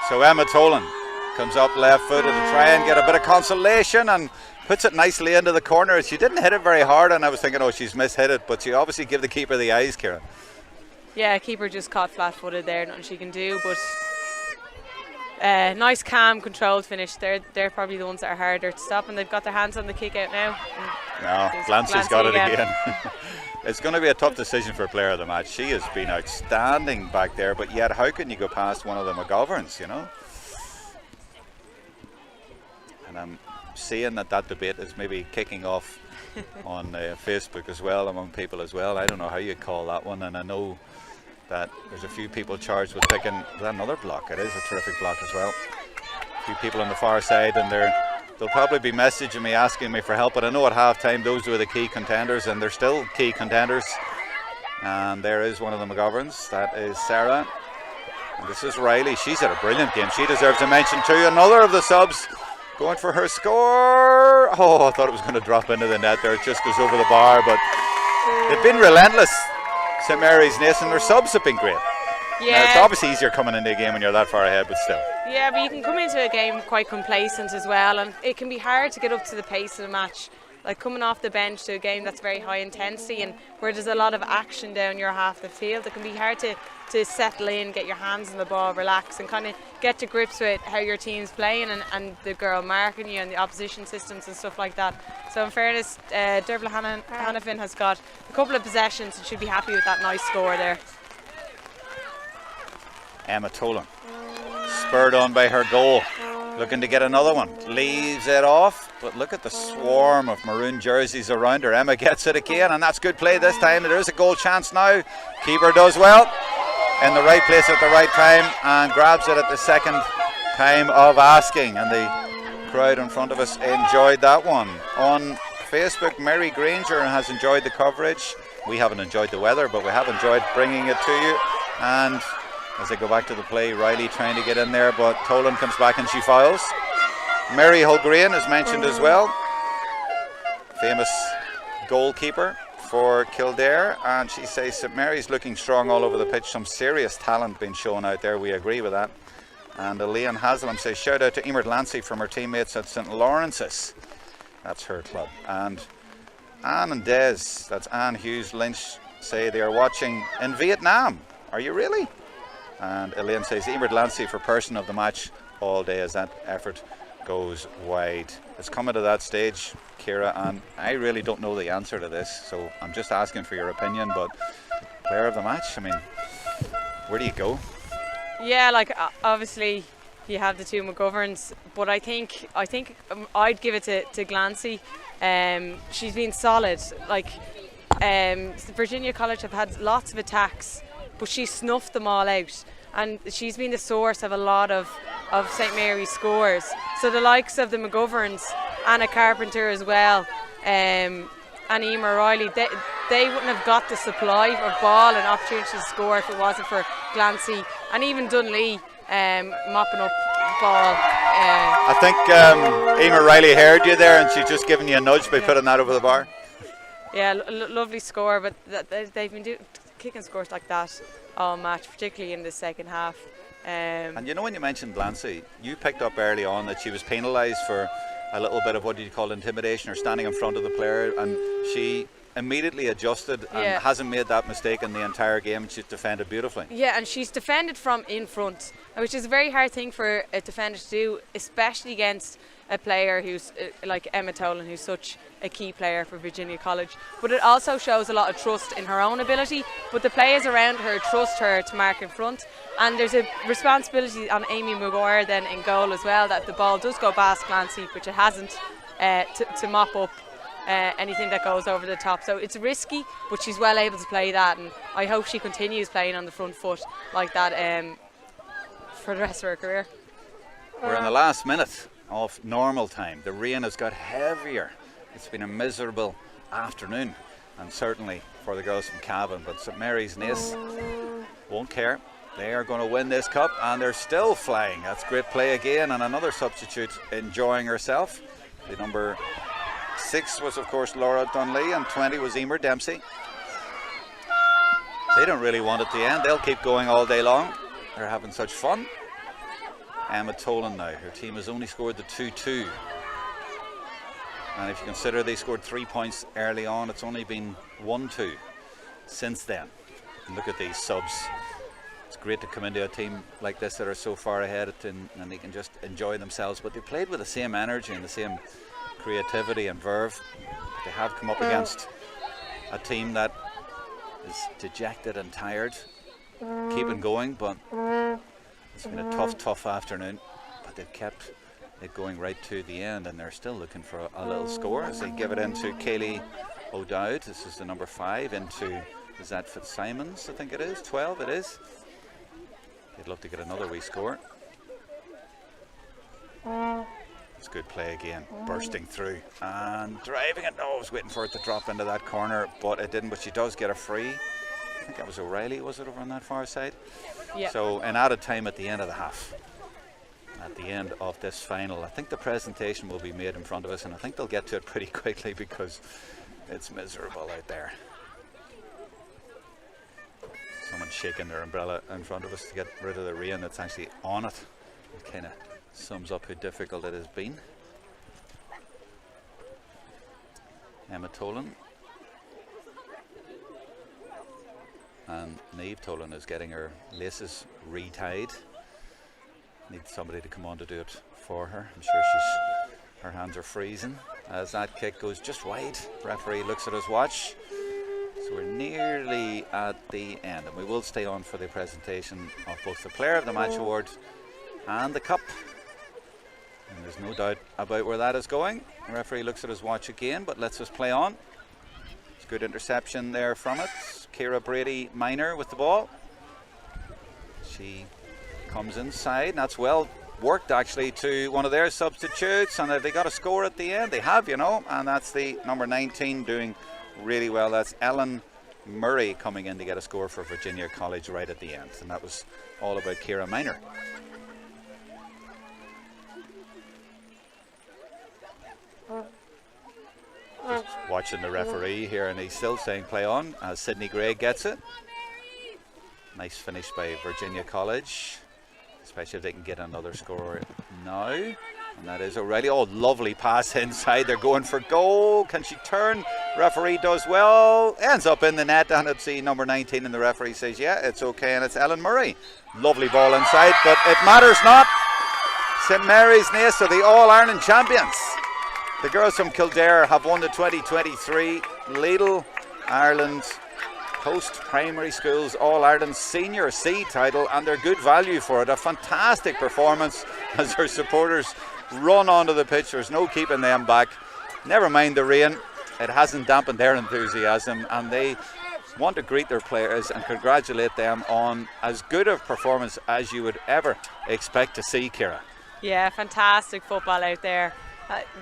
So Emma Tolan comes up left-footed to try and get a bit of consolation and puts it nicely into the corner. She didn't hit it very hard, and I was thinking, oh, she's mishit it, but she obviously gave the keeper the eyes, Ciara. Yeah, keeper just caught flat-footed there, nothing she can do, but nice, calm, controlled finish. They're probably the ones that are harder to stop, and they've got their hands on the kick out now. No, Glancy's got it again. It's going to be a tough decision for player of the match. She has been outstanding back there, but yet how can you go past one of the McGoverns, you know? And I'm seeing that debate is maybe kicking off on Facebook as well, among people as well. I don't know how you call that one, and I know that there's a few people charged with picking another block. It is a terrific block as well. A few people on the far side, and they'll probably be messaging me, asking me for help, but I know at half-time those were the key contenders, and they're still key contenders. And there is one of the McGoverns, that is Ciara. And this is Riley. She's had a brilliant game. She deserves a mention too. Another of the subs going for her score. Oh, I thought it was going to drop into the net there. It just goes over the bar, but they've been relentless, St Mary's Naas, and their subs have been great. Yeah. Now, it's obviously easier coming into a game when you're that far ahead, but still. Yeah, but you can come into a game quite complacent as well, and it can be hard to get up to the pace of the match. Like coming off the bench to a game that's very high intensity and where there's a lot of action down your half of the field, it can be hard to settle in, get your hands on the ball, relax, and kind of get to grips with how your team's playing and the girl marking you and the opposition systems and stuff like that. So in fairness, Dervla Hannafin has got a couple of possessions and should be happy with that nice score there. Emma Tolan, spurred on by her goal, looking to get another one, leaves it off, but look at the swarm of maroon jerseys around her. Emma gets it again, and that's good play this time. There is a goal chance now. Keeper does well, in the right place at the right time, and grabs it at the second time of asking, and the crowd in front of us enjoyed that one. On Facebook, Mary Granger has enjoyed the coverage. We haven't enjoyed the weather, but we have enjoyed bringing it to you. And as they go back to the play, Riley trying to get in there, but Tolan comes back and she fouls. Mary Hulgreen is mentioned as well, famous goalkeeper for Kildare, and she says St Mary's looking strong all over the pitch, some serious talent being shown out there. We agree with that. And Elaine Haslam says shout out to Emer Delancey from her teammates at St Lawrence's, that's her club. And Anne and Des, that's Anne Hughes Lynch, say they are watching in Vietnam. Are you really? And Elaine says Emer Delancey for person of the match all day as that effort goes wide. It's coming to that stage, Ciara, and I really don't know the answer to this, so I'm just asking for your opinion. But player of the match, I mean, where do you go? Yeah, like obviously you have the two McGoverns, but I think I'd give it to Glancy. She's been solid. Like Virginia College have had lots of attacks, but she snuffed them all out, and she's been the source of a lot of St Mary's scores. So the likes of the McGoverns, Anna Carpenter as well, and Emer Riley, they wouldn't have got the supply of ball and opportunity to score if it wasn't for Glancy and even Dunlee mopping up ball. I think Emer Riley heard you there, and she's just giving you a nudge by putting that over the bar. Yeah, lovely score, but they've been kicking scores like that all match, particularly in the second half. And you know, when you mentioned Lancy, you picked up early on that she was penalised for a little bit of what you call intimidation or standing in front of the player, and she immediately adjusted and hasn't made that mistake in the entire game. She's defended beautifully. Yeah, and she's defended from in front, which is a very hard thing for a defender to do, especially against a player who's like Emma Tolan, who's such a key player for Virginia College. But it also shows a lot of trust in her own ability, but the players around her trust her to mark in front, and there's a responsibility on Amy Maguire then in goal as well, that the ball does go past Clancy, which it hasn't, to mop up anything that goes over the top. So it's risky, but she's well able to play that, and I hope she continues playing on the front foot like that for the rest of her career. We're in the last minute of normal time. The rain has got heavier. It's been a miserable afternoon, and certainly for the girls from Cavan, but St Mary's Naas won't care. They are going to win this cup, and they're still flying. That's great play again, and another substitute enjoying herself. The number 6 was of course Laura Dunley, and 20 was Emer Dempsey. They don't really want it to end. They'll keep going all day long. They're having such fun. Emma Tolan now, her team has only scored the 2-2, and if you consider they scored 3 points early on, it's only been 1-2 since then. And look at these subs. It's great to come into a team like this that are so far ahead and they can just enjoy themselves, but they played with the same energy and the same creativity and verve. They have come up against a team that is dejected and tired, keeping going, but it's been a tough afternoon, but they've kept it going right to the end, and they're still looking for a little score as they give it into Kaylee O'Dowd. This is the number 5 into, is that Fitzsimons? I think it is 12. It is. They'd love to get another wee score. It's good play again, bursting through and driving it. No, I was waiting for it to drop into that corner, but it didn't. But she does get a free. I think that was O'Reilly, was it, over on that far side? Yeah. So in added time at the end of the half, at the end of this final, I think the presentation will be made in front of us, and I think they'll get to it pretty quickly because it's miserable out there. Someone's shaking their umbrella in front of us to get rid of the rain that's actually on it. It kind of sums up how difficult it has been. Emma Tolan and Niamh Tolan is getting her laces retied. Needs somebody to come on to do it for her. I'm sure her hands are freezing as that kick goes just wide. Referee looks at his watch. So we're nearly at the end, and we will stay on for the presentation of both the Player of the Match award and the cup. And there's no doubt about where that is going. The referee looks at his watch again, but lets us play on. It's a good interception there from it. Ciara Brady Minor with the ball. She comes inside, and that's well worked actually to one of their substitutes, and have they got a score at the end? They have, you know, and that's the number 19 doing really well. That's Ellen Murray coming in to get a score for Virginia College right at the end, and that was all about Ciara Minor. Just watching the referee here, and he's still saying play on as Sydney Gray gets it. Nice finish by Virginia College, especially if they can get another score now. And that is O'Reilly. Oh, lovely pass inside. They're going for goal. Can she turn? Referee does well. Ends up in the net, and it's the number 19, and the referee says, yeah, it's okay, and it's Ellen Murray. Lovely ball inside, but it matters not. St Mary's Naas are the All-Ireland champions. The girls from Kildare have won the 2023 Lidl Ireland Post-Primary Schools All-Ireland Senior C title, and they're good value for it. A fantastic performance as their supporters run onto the pitch. There's no keeping them back. Never mind the rain, it hasn't dampened their enthusiasm, and they want to greet their players and congratulate them on as good a performance as you would ever expect to see, Ciara. Yeah, fantastic football out there.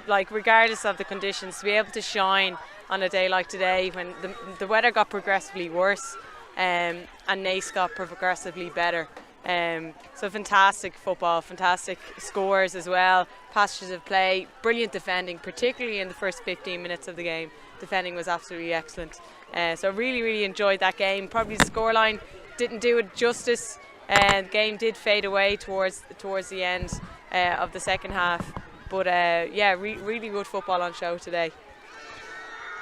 Like, regardless of the conditions, to be able to shine on a day like today when the weather got progressively worse and Naas got progressively better. So fantastic football, fantastic scores as well, passages of play, brilliant defending, particularly in the first 15 minutes of the game. Defending was absolutely excellent. So really enjoyed that game. Probably the scoreline didn't do it justice, and the game did fade away towards the end of the second half. But yeah, really good football on show today.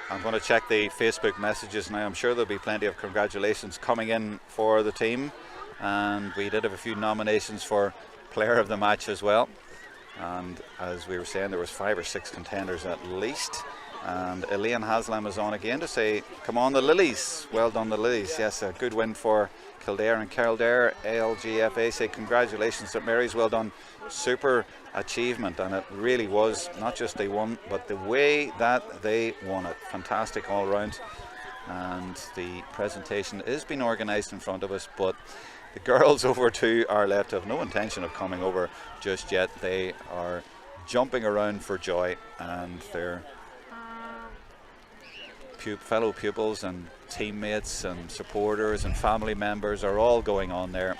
I'm going to check the Facebook messages now. I'm sure there'll be plenty of congratulations coming in for the team, and we did have a few nominations for player of the match as well. And as we were saying, there was 5 or 6 contenders at least. And Elaine Haslam is on again to say, come on the Lilies. Well done the Lilies. Yes, a good win for Kildare, and Kildare LGFA say congratulations to Mary's. Well done. Super achievement, and it really was not just they won, but the way that they won it. Fantastic all round. And the presentation is being organised in front of us, but the girls over to our left have no intention of coming over just yet. They are jumping around for joy, and their fellow pupils and teammates and supporters and family members are all going on there.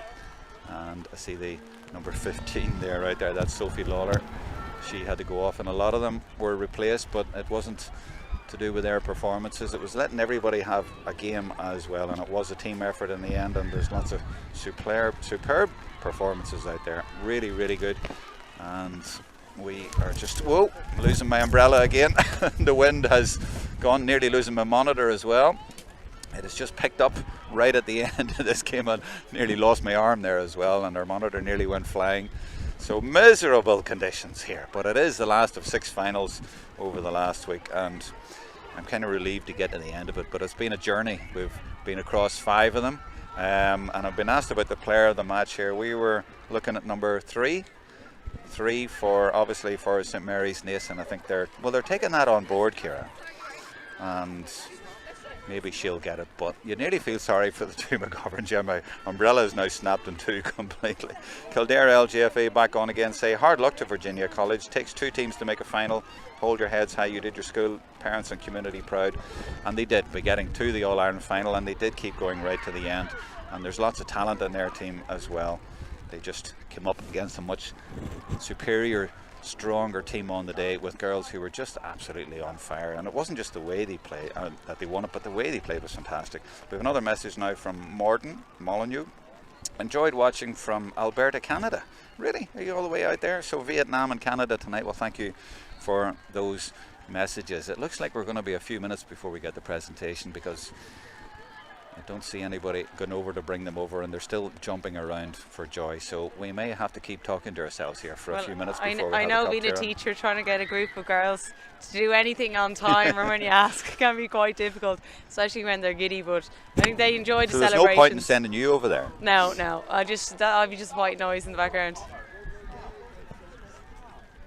And I see the number 15 there, right there, that's Sophie Lawler. She had to go off, and a lot of them were replaced, but it wasn't to do with their performances. It was letting everybody have a game as well, and it was a team effort in the end, and there's lots of superb performances out there. Really, really good. And we are just, whoa, losing my umbrella again. The wind has gone, nearly losing my monitor as well. It has just picked up right at the end of this game. I nearly lost my arm there as well, and our monitor nearly went flying. So miserable conditions here, but it is the last of 6 finals over the last week, and I'm kind of relieved to get to the end of it, but it's been a journey. We've been across 5 of them, and I've been asked about the player of the match here. We were looking at number 3 for, obviously, for St Mary's Naas, and I think they're taking that on board, Ciara, and maybe she'll get it, but you nearly feel sorry for the two McGoverns. Yeah, my umbrella is now snapped in 2 completely. Kildare LGFA back on again, say hard luck to Virginia College. Takes 2 teams to make a final. Hold your heads high. You did your school, parents and community proud, and they did by getting to the All-Ireland final, and they did keep going right to the end, and there's lots of talent in their team as well. They just came up against a much superior, stronger team on the day, with girls who were just absolutely on fire, and it wasn't just the way they played that they won it, but the way they played was fantastic. We have another message now from Morden Molyneux. Enjoyed watching from Alberta, Canada. Really? Are you all the way out there? So Vietnam and Canada tonight. Well, thank you for those messages. It looks like we're going to be a few minutes before we get the presentation, because I don't see anybody going over to bring them over, and they're still jumping around for joy. So we may have to keep talking to ourselves here for a few minutes before we I know being a teacher, trying to get a group of girls to do anything on time or when you ask can be quite difficult, especially when they're giddy, but I think they enjoyed the celebrations. There's no point in sending you over there? No. I'll be just white noise in the background.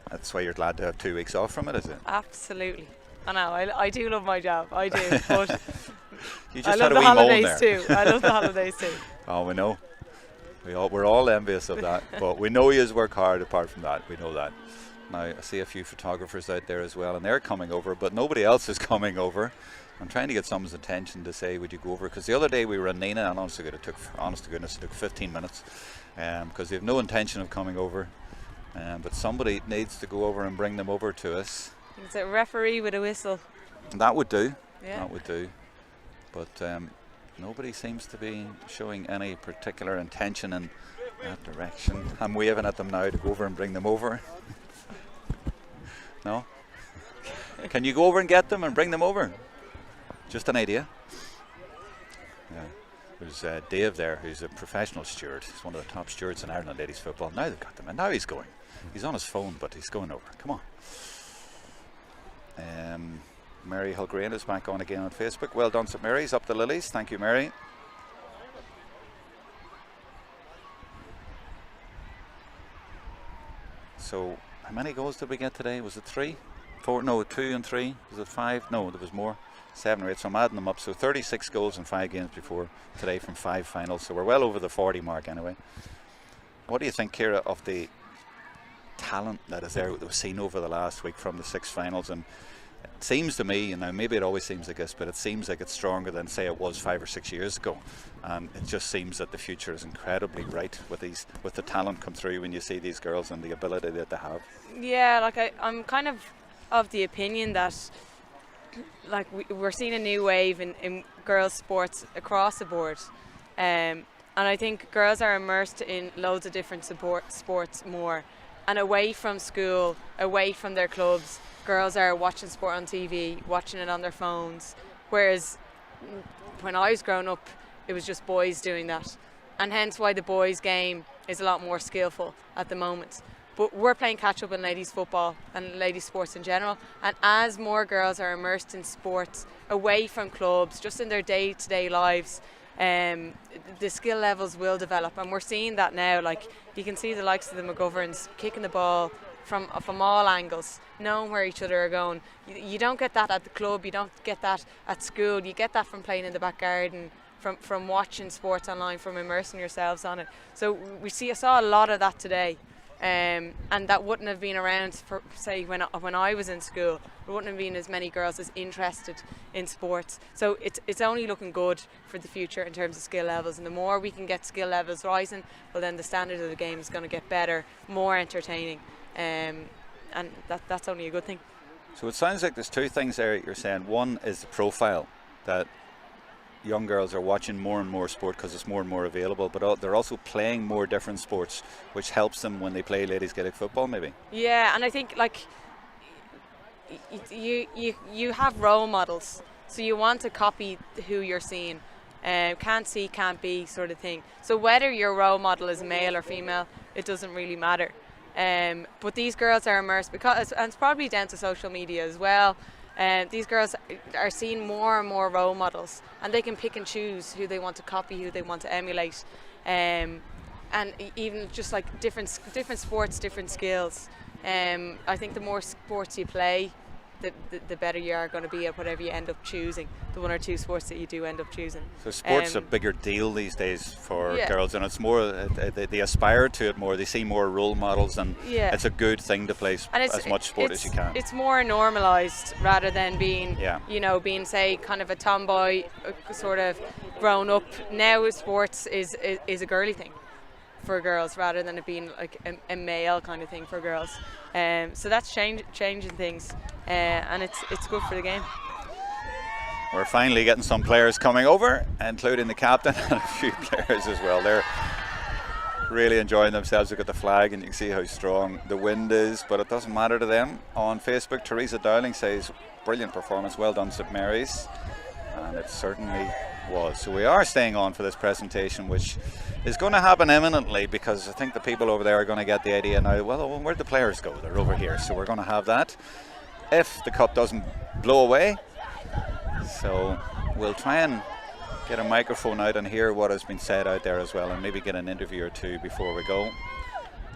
That's why you're glad to have 2 weeks off from it, is it? Absolutely. I know, I do love my job, I do, but you just I love the holidays too. I love the holidays too. Oh, we know. We're all envious of that, but we know you work hard apart from that. We know that. Now, I see a few photographers out there as well, and they're coming over, but nobody else is coming over. I'm trying to get someone's attention to say, would you go over? Because the other day we were in Nina, and honest to goodness, it took 15 minutes, because they have no intention of coming over. But somebody needs to go over and bring them over to us. It's a referee with a whistle. That would do. Yeah. That would do. But nobody seems to be showing any particular intention in that direction. I'm waving at them now to go over and bring them over. No? Can you go over and get them and bring them over? Just an idea. Yeah. There's Dave there, who's a professional steward. He's one of the top stewards in Ireland ladies football. Now they've got them, and now he's going. He's on his phone, but he's going over. Come on. Mary Hilgrain is back on again on Facebook. Well done, St Mary's. Up the Lilies. Thank you, Mary. So, how many goals did we get today? Was it 3? 4? No, 2 and 3. Was it 5? No, there was more. 7 or 8. So I'm adding them up. So 36 goals in 5 games before today from 5 finals. So we're well over the 40 mark anyway. What do you think, Ciara, of the talent that is there that we've seen over the last week from the 6 finals? And it seems to me, and now maybe it always seems like this, but it seems like it's stronger than, say, it was 5 or 6 years ago. And it just seems that the future is incredibly bright with the talent come through when you see these girls and the ability that they have. Yeah, like I'm kind of the opinion that like we're seeing a new wave in girls sports across the board, and And I think girls are immersed in loads of different sports more. And away from school, away from their clubs, girls are watching sport on TV, watching it on their phones. Whereas when I was growing up, it was just boys doing that. And hence why the boys' game is a lot more skillful at the moment. But we're playing catch up in ladies football and ladies sports in general. And as more girls are immersed in sports, away from clubs, just in their day-to-day lives, the skill levels will develop, and we're seeing that now. Like, you can see the likes of the McGoverns kicking the ball from all angles, knowing where each other are going. You don't get that at the club, you don't get that at school, you get that from playing in the back garden, from watching sports online, from immersing yourselves on it. So I saw a lot of that today. And that wouldn't have been around for, say, when I was in school. There wouldn't have been as many girls as interested in sports. So it's only looking good for the future in terms of skill levels. And the more we can get skill levels rising, well, then the standard of the game is going to get better, more entertaining, and that's only a good thing. So it sounds like there's two things there you're saying. One is the profile, that young girls are watching more and more sport because it's more and more available, but they're also playing more different sports, which helps them when they play ladies Gaelic football, maybe. Yeah, and I think, like, you have role models, so you want to copy who you're seeing. Can't see, can't be sort of thing. So whether your role model is male or female, it doesn't really matter. But these girls are immersed, because, and it's probably down to social media as well. These girls are seeing more and more role models, and they can pick and choose who they want to copy, who they want to emulate, and even just like different sports, different skills. I think the more sports you play, the better you are going to be at whatever you end up choosing, the one or two sports that you do end up choosing. So sport's a bigger deal these days for girls, and it's more, they aspire to it more, they see more role models, and it's a good thing to play as much sport as you can. It's more normalised rather than being, being, say, kind of a tomboy, sort of grown up. Now sports is a girly thing for girls rather than it being like a male kind of thing for girls. So that's changing things, and it's good for the game. We're finally getting some players coming over, including the captain and a few players as well. They're really enjoying themselves. Look at the flag and you can see how strong the wind is, but it doesn't matter to them. On Facebook, Teresa Dowling says, brilliant performance, well done St Mary's, and it certainly was. So we are staying on for this presentation, which is going to happen imminently, because I think the people over there are going to get the idea now, well, where'd the players go? They're over here. So we're going to have that if the cup doesn't blow away. So we'll try and get a microphone out and hear what has been said out there as well, and maybe get an interview or two before we go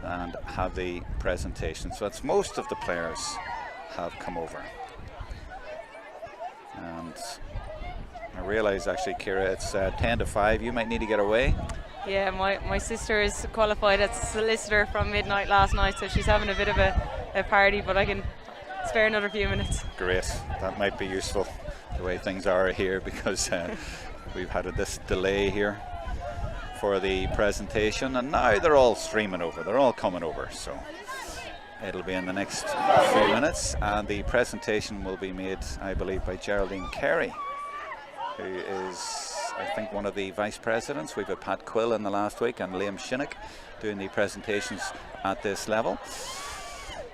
and have the presentation. So it's most of the players have come over. And I realise actually, Ciara, it's 10 to 5. You might need to get away. Yeah, my sister is qualified as a solicitor from midnight last night, so she's having a bit of a party, but I can spare another few minutes. Great, that might be useful the way things are here, because we've had this delay here for the presentation, and now they're all streaming over, they're all coming over, so it'll be in the next few minutes, and the presentation will be made, I believe, by Geraldine Carey, who is, I think, one of the vice presidents. We've had Pat Quill in the last week and Liam Shinnick doing the presentations at this level.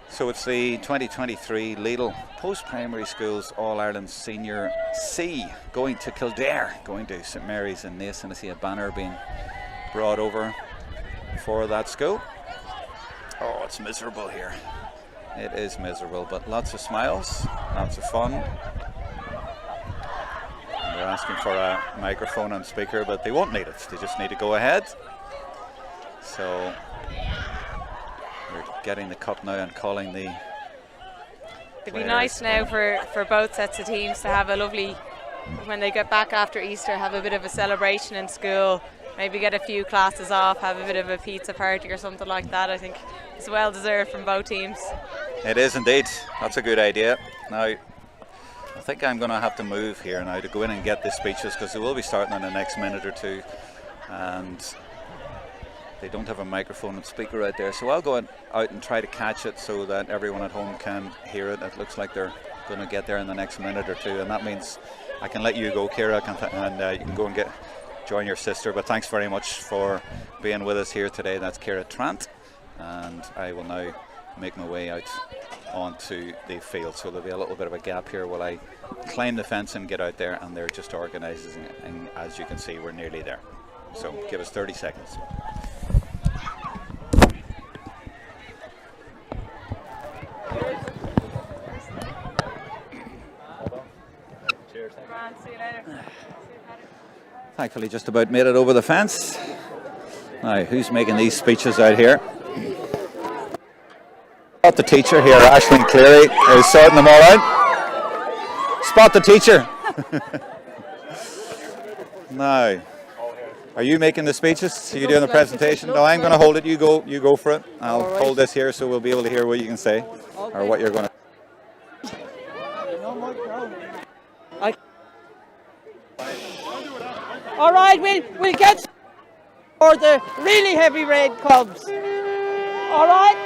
So it's the 2023 Lidl Post-Primary Schools All-Ireland Senior C, going to Kildare, going to St Mary's in Naas, and I see a banner being brought over for that school. Oh, it's miserable here. It is miserable, but lots of smiles, lots of fun. They're asking for a microphone and speaker, but they won't need it. They just need to go ahead. So we're getting the cup now and calling the It'd be nice now for both sets of teams to have a lovely, when they get back after Easter, have a bit of a celebration in school. Maybe get a few classes off, have a bit of a pizza party or something like that. I think it's well deserved from both teams. It is indeed. That's a good idea. Now, I think I'm going to have to move here now to go in and get the speeches, because they will be starting in the next minute or two, and they don't have a microphone and speaker out there. So I'll go out and try to catch it so that everyone at home can hear it. It looks like they're going to get there in the next minute or two, and that means I can let you go, Ciara, and you can go and join your sister. But thanks very much for being with us here today. That's Ciara Trant, and I will now make my way out onto the field. So there'll be a little bit of a gap here while I climb the fence and get out there, and they're just organising, and as you can see, we're nearly there. So give us 30 seconds. Cheers. See you later. Thankfully just about made it over the fence. Now, who's making these speeches out here? Spot the teacher here, Ashling Cleary, is sorting them all out. Spot the teacher. Now, are you making the speeches? Are you doing the presentation? No, I'm going to hold it. You go for it. I'll hold this here so we'll be able to hear what you can say or what you're going to. All right, we'll get for the really heavy red cubs. All right.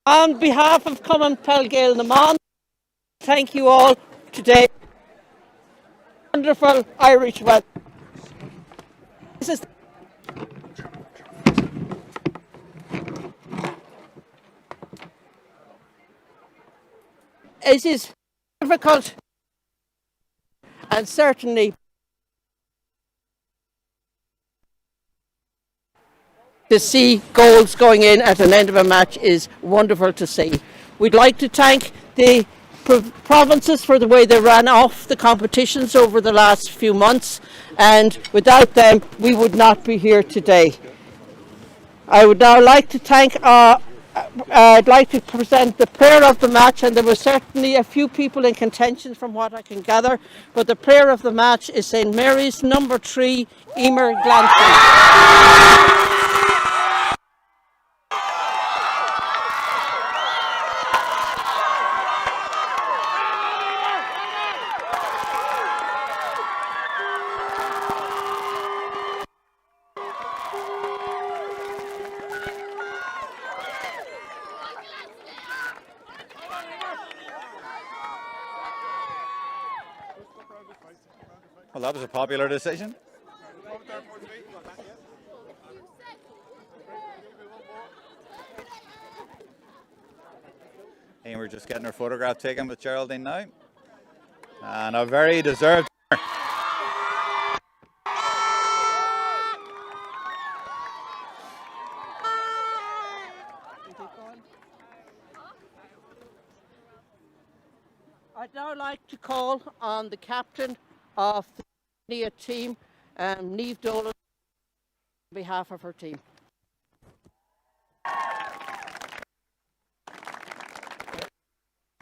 On behalf of Common Pelgale Naman, thank you all today. Wonderful Irish weather. This is it is difficult and certainly to see goals going in at an end of a match is wonderful to see. We'd like to thank the provinces for the way they ran off the competitions over the last few months, and without them we would not be here today. I would now like to thank I'd like to present the player of the match, and there were certainly a few people in contention from what I can gather, but the player of the match is St Mary's number 3, Emer Glancy. Well, that was a popular decision. And we're just getting our photograph taken with Geraldine now. And a very deserved. I'd now like to call on the captain of the Nia team, Niamh Dolan, on behalf of her team.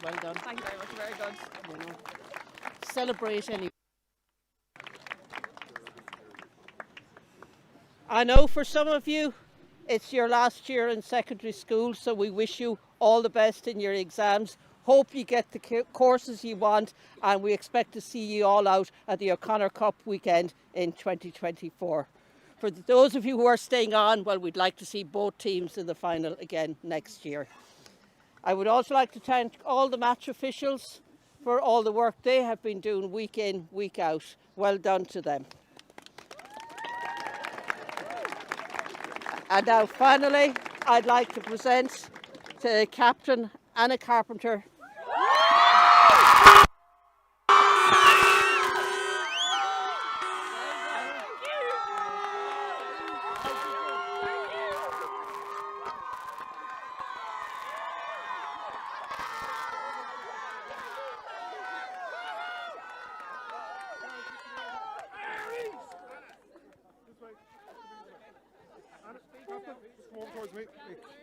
Well done. Thank you very much, very good. Celebrate anyway. I know for some of you it's your last year in secondary school, so we wish you all the best in your exams. Hope you get the courses you want, and we expect to see you all out at the O'Connor Cup weekend in 2024. For those of you who are staying on, well, we'd like to see both teams in the final again next year. I would also like to thank all the match officials for all the work they have been doing week in, week out. Well done to them. And now finally, I'd like to present to Captain Anna Carpenter.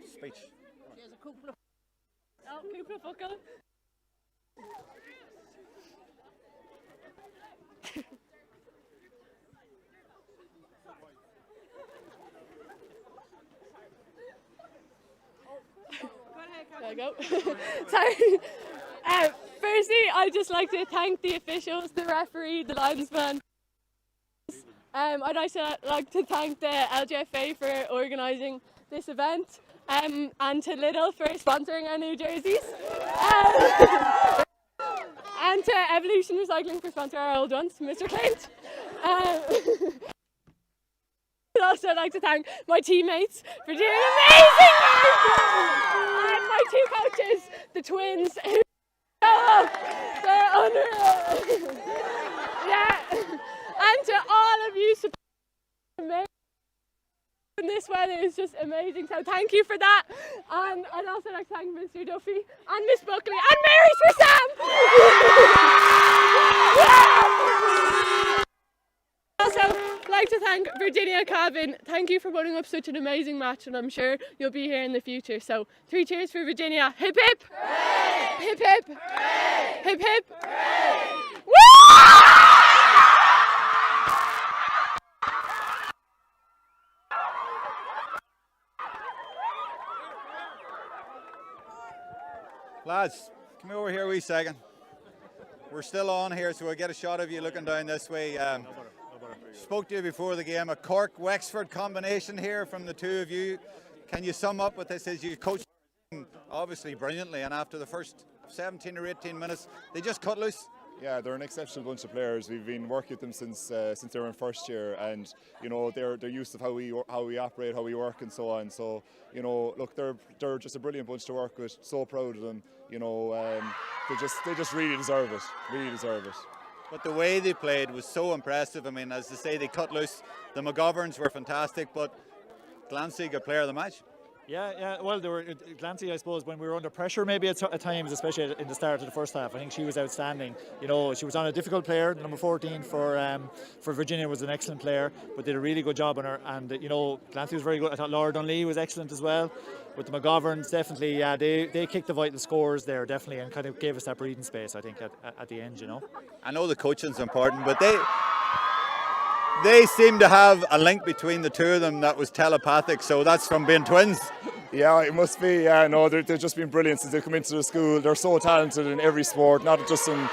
Speech. There I go. Sorry. Firstly, I'd just like to thank the officials, the referee, the linesman. I'd also like to thank the LGFA for organising this event. And to Lidl for sponsoring our new jerseys. And to Evolution Recycling for sponsoring our old ones, Mr. Clint. I'd also like to thank my teammates for doing amazing work. And my 2 coaches, the twins, who they're unreal. Yeah. And to all of you supporting this weather is just amazing, so thank you for that. And I'd also like to thank Mr. Duffy and Miss Buckley and Mary for Sam. I'd also like to thank Virginia Cabin. Thank you for putting up such an amazing match, and I'm sure you'll be here in the future. So 3 cheers for Virginia. Hip hip! Hooray! Hip hip! Hooray! Hip hip! Hooray! Woo! Lads, come over here a wee second. We're still on here, so we'll get a shot of you looking down this way. Spoke to you before the game, a Cork-Wexford combination here from the 2 of you. Can you sum up what this is? You coached obviously brilliantly, and after the first 17 or 18 minutes, they just cut loose. Yeah, they're an exceptional bunch of players. We've been working with them since they were in first year, and you know they're used to how we operate, how we work, and so on. So you know, look, they're just a brilliant bunch to work with. So proud of them. You know, they just really deserve it. Really deserve it. But the way they played was so impressive. I mean, as they say, they cut loose. The McGoverns were fantastic, but Glancy got player of the match. Yeah. Well, they were Glancy, I suppose, when we were under pressure, maybe at times, especially in the start of the first half. I think she was outstanding. You know, she was on a difficult player. Number 14 for Virginia was an excellent player, but did a really good job on her. And you know, Glancy was very good. I thought Laura Dunlea was excellent as well. With the McGoverns, definitely, they kicked the vital scores there, definitely, and kind of gave us that breathing space, I think, at the end, you know. I know the coaching's important, but they seem to have a link between the 2 of them that was telepathic, so that's from being twins. Yeah, it must be. Yeah, no, they've just been brilliant since they come into the school. They're so talented in every sport, not just in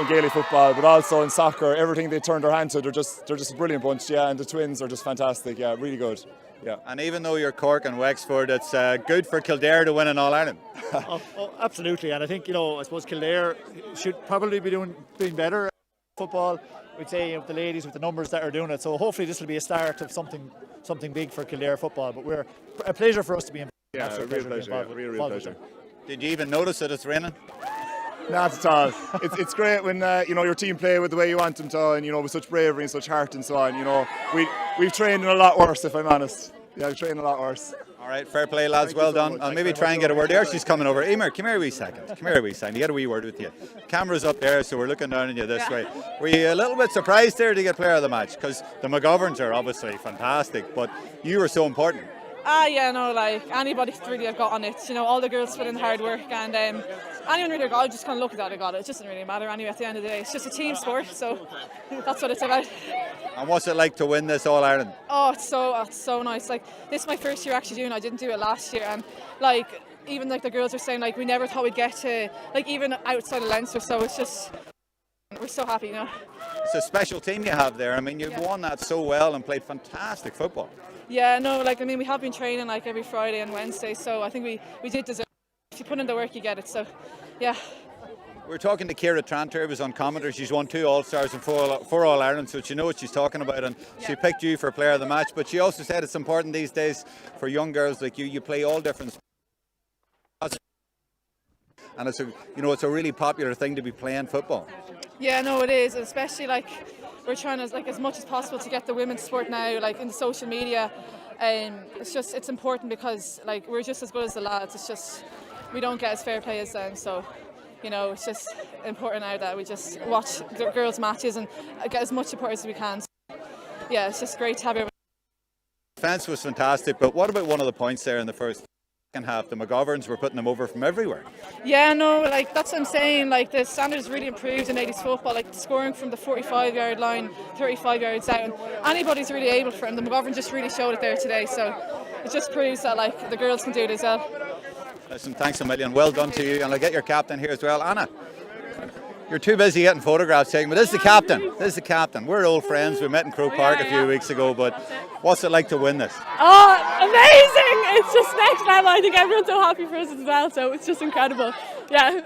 Gaelic football, but also in soccer. Everything they turn their hand to, they're just a brilliant bunch. Yeah, and the twins are just fantastic. Yeah, really good. Yeah. And even though you're Cork and Wexford, it's good for Kildare to win in All-Ireland. Absolutely, and I think, you know, I suppose Kildare should probably be doing better at football. We'd say of the ladies with the numbers that are doing it. So hopefully this will be a start of something big for Kildare football. But we're a pleasure for us to be involved. Yeah, a real pleasure. Real pleasure. Did you even notice that it's raining? Not at all. It's great when you know your team play with the way you want them to, and you know with such bravery and such heart and so on. You know we've trained in a lot worse, if I'm honest. Yeah, we've trained a lot worse. All right, fair play, lads. Well done. I'll maybe try and get a word there. She's coming over. Emer, come here a wee second. Come here a wee second. You get a wee word with you. Camera's up there, so we're looking down on you this way. Were you a little bit surprised there to get player of the match? Because the McGoverns are obviously fantastic, but you were so important. Yeah, no, like anybody could really have got on it. You know, all the girls put in hard work, and anyone really got it, just kind of look at that, I got it. It doesn't really matter anyway at the end of the day. It's just a team sport, so that's what it's about. And what's it like to win this All-Ireland? Oh, it's so nice. Like, this is my first year actually doing it. I didn't do it last year, and like even like the girls were saying, like we never thought we'd get to like even outside of Leinster. So it's just we're so happy, you know. It's a special team you have there. I mean, you've won that so well and played fantastic football. Yeah, no, like I mean, we have been training like every Friday and Wednesday, so I think we did deserve it. If you put in the work, you get it. So, yeah. We're talking to Ciara Trant, who was on commentary. She's won 2 All-Stars and 4 All-Ireland, so she knows what she's talking about, and she picked you for player of the match. But she also said it's important these days for young girls like you play all different sports. And it's a really popular thing to be playing football. Yeah, no, it is, especially like we're trying to like as much as possible to get the women's sport now like in the social media. It's important because like we're just as good as the lads. It's just we don't get as fair play as them, so you know it's just important now that we just watch the girls' matches and get as much support as we can. So, yeah, it's just great to have everyone. Defence was fantastic, but what about one of the points there in the first second half? The McGoverns were putting them over from everywhere. Yeah, no, like that's what I'm saying. Like the standards really improved in ladies football. Like scoring from the 45-yard line, 35 yards out, and anybody's really able for it. And the McGovern just really showed it there today. So it just proves that like the girls can do it as well. Listen, thanks a million. Well done to you, and I'll get your captain here as well, Anna. You're too busy getting photographs taken, but this is the captain. This is the captain. We're old friends. We met in Croke Park a few weeks ago, but what's it like to win this? Oh, amazing! It's just next level. I think everyone's so happy for us as well, so it's just incredible. Yeah.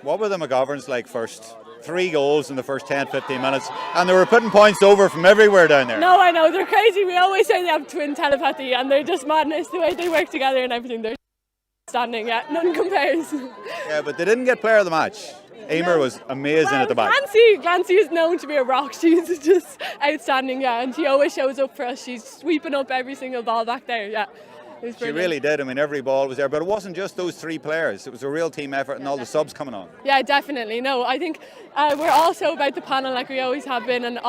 What were the McGoverns like first? 3 goals in the first 10-15 minutes, and they were putting points over from everywhere down there. No, I know, they're crazy. We always say they have twin telepathy, and they're just madness, the way they work together and everything. They're standing, yeah, nothing compares. Yeah, but they didn't get player of the match. Emer was amazing at the back. Glancy is known to be a rock. She's just outstanding, yeah, and she always shows up for us. She's sweeping up every single ball back there, yeah. She really did. I mean, every ball was there, but it wasn't just those 3 players. It was a real team effort and all the subs coming on. Yeah, definitely. No, I think we're also about the panel like we always have been, and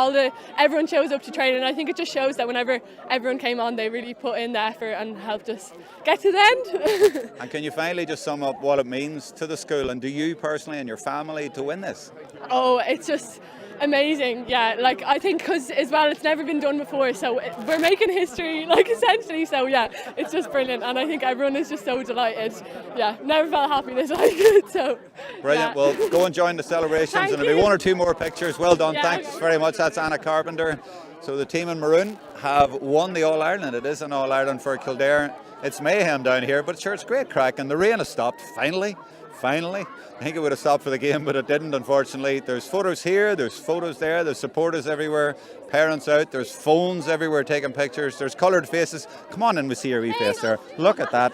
everyone shows up to train, and I think it just shows that whenever everyone came on, they really put in the effort and helped us get to the end. And can you finally just sum up what it means to the school and to you personally and your family to win this? Oh, it's just amazing, yeah, like I think because as well it's never been done before, so we're making history, like essentially, so yeah, it's just brilliant, and I think everyone is just so delighted. Yeah, never felt happy this like it, so brilliant. Yeah. Well, go and join the celebrations, and there'll be 1 or 2 more pictures. Well done. Yeah. Thanks very much. That's Anna Carpenter. So the team in maroon have won the All-Ireland. It is an All-Ireland for Kildare. It's mayhem down here, but sure, it's great crack, and the rain has stopped finally. I think it would have stopped for the game, but it didn't, unfortunately. There's photos here, there's photos there, there's supporters everywhere, parents out, there's phones everywhere taking pictures, there's coloured faces. Come on in, we see your wee face there. Look at that.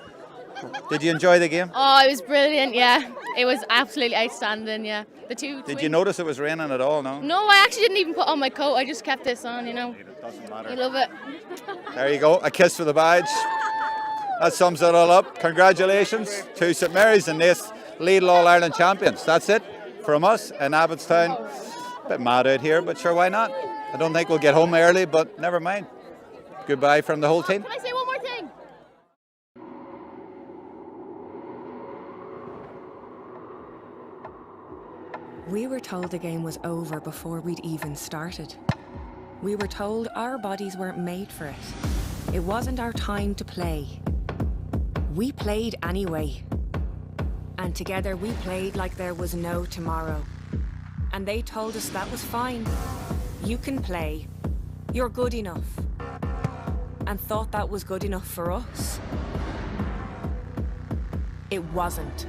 Did you enjoy the game? Oh, it was brilliant, yeah. It was absolutely outstanding, yeah. The two Did you notice it was raining at all, no? No, I actually didn't even put on my coat. I just kept this on, you know. It doesn't matter. I love it. There you go, a kiss for the badge. That sums it all up. Congratulations to St Mary's and Naas, Lidl All-Ireland champions. That's it from us in Abbotstown. A bit mad out here, but sure, why not? I don't think we'll get home early, but never mind. Goodbye from the whole team. Can I say one more thing? We were told the game was over before we'd even started. We were told our bodies weren't made for it. It wasn't our time to play. We played anyway. And together we played like there was no tomorrow. And they told us that was fine. You can play. You're good enough. And thought that was good enough for us. It wasn't.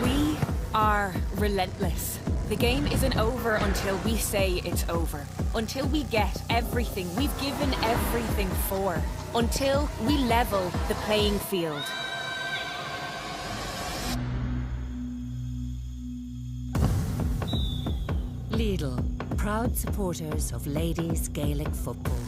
We are relentless. The game isn't over until we say it's over. Until we get everything we've given everything for. Until we level the playing field. Lidl, proud supporters of ladies Gaelic football.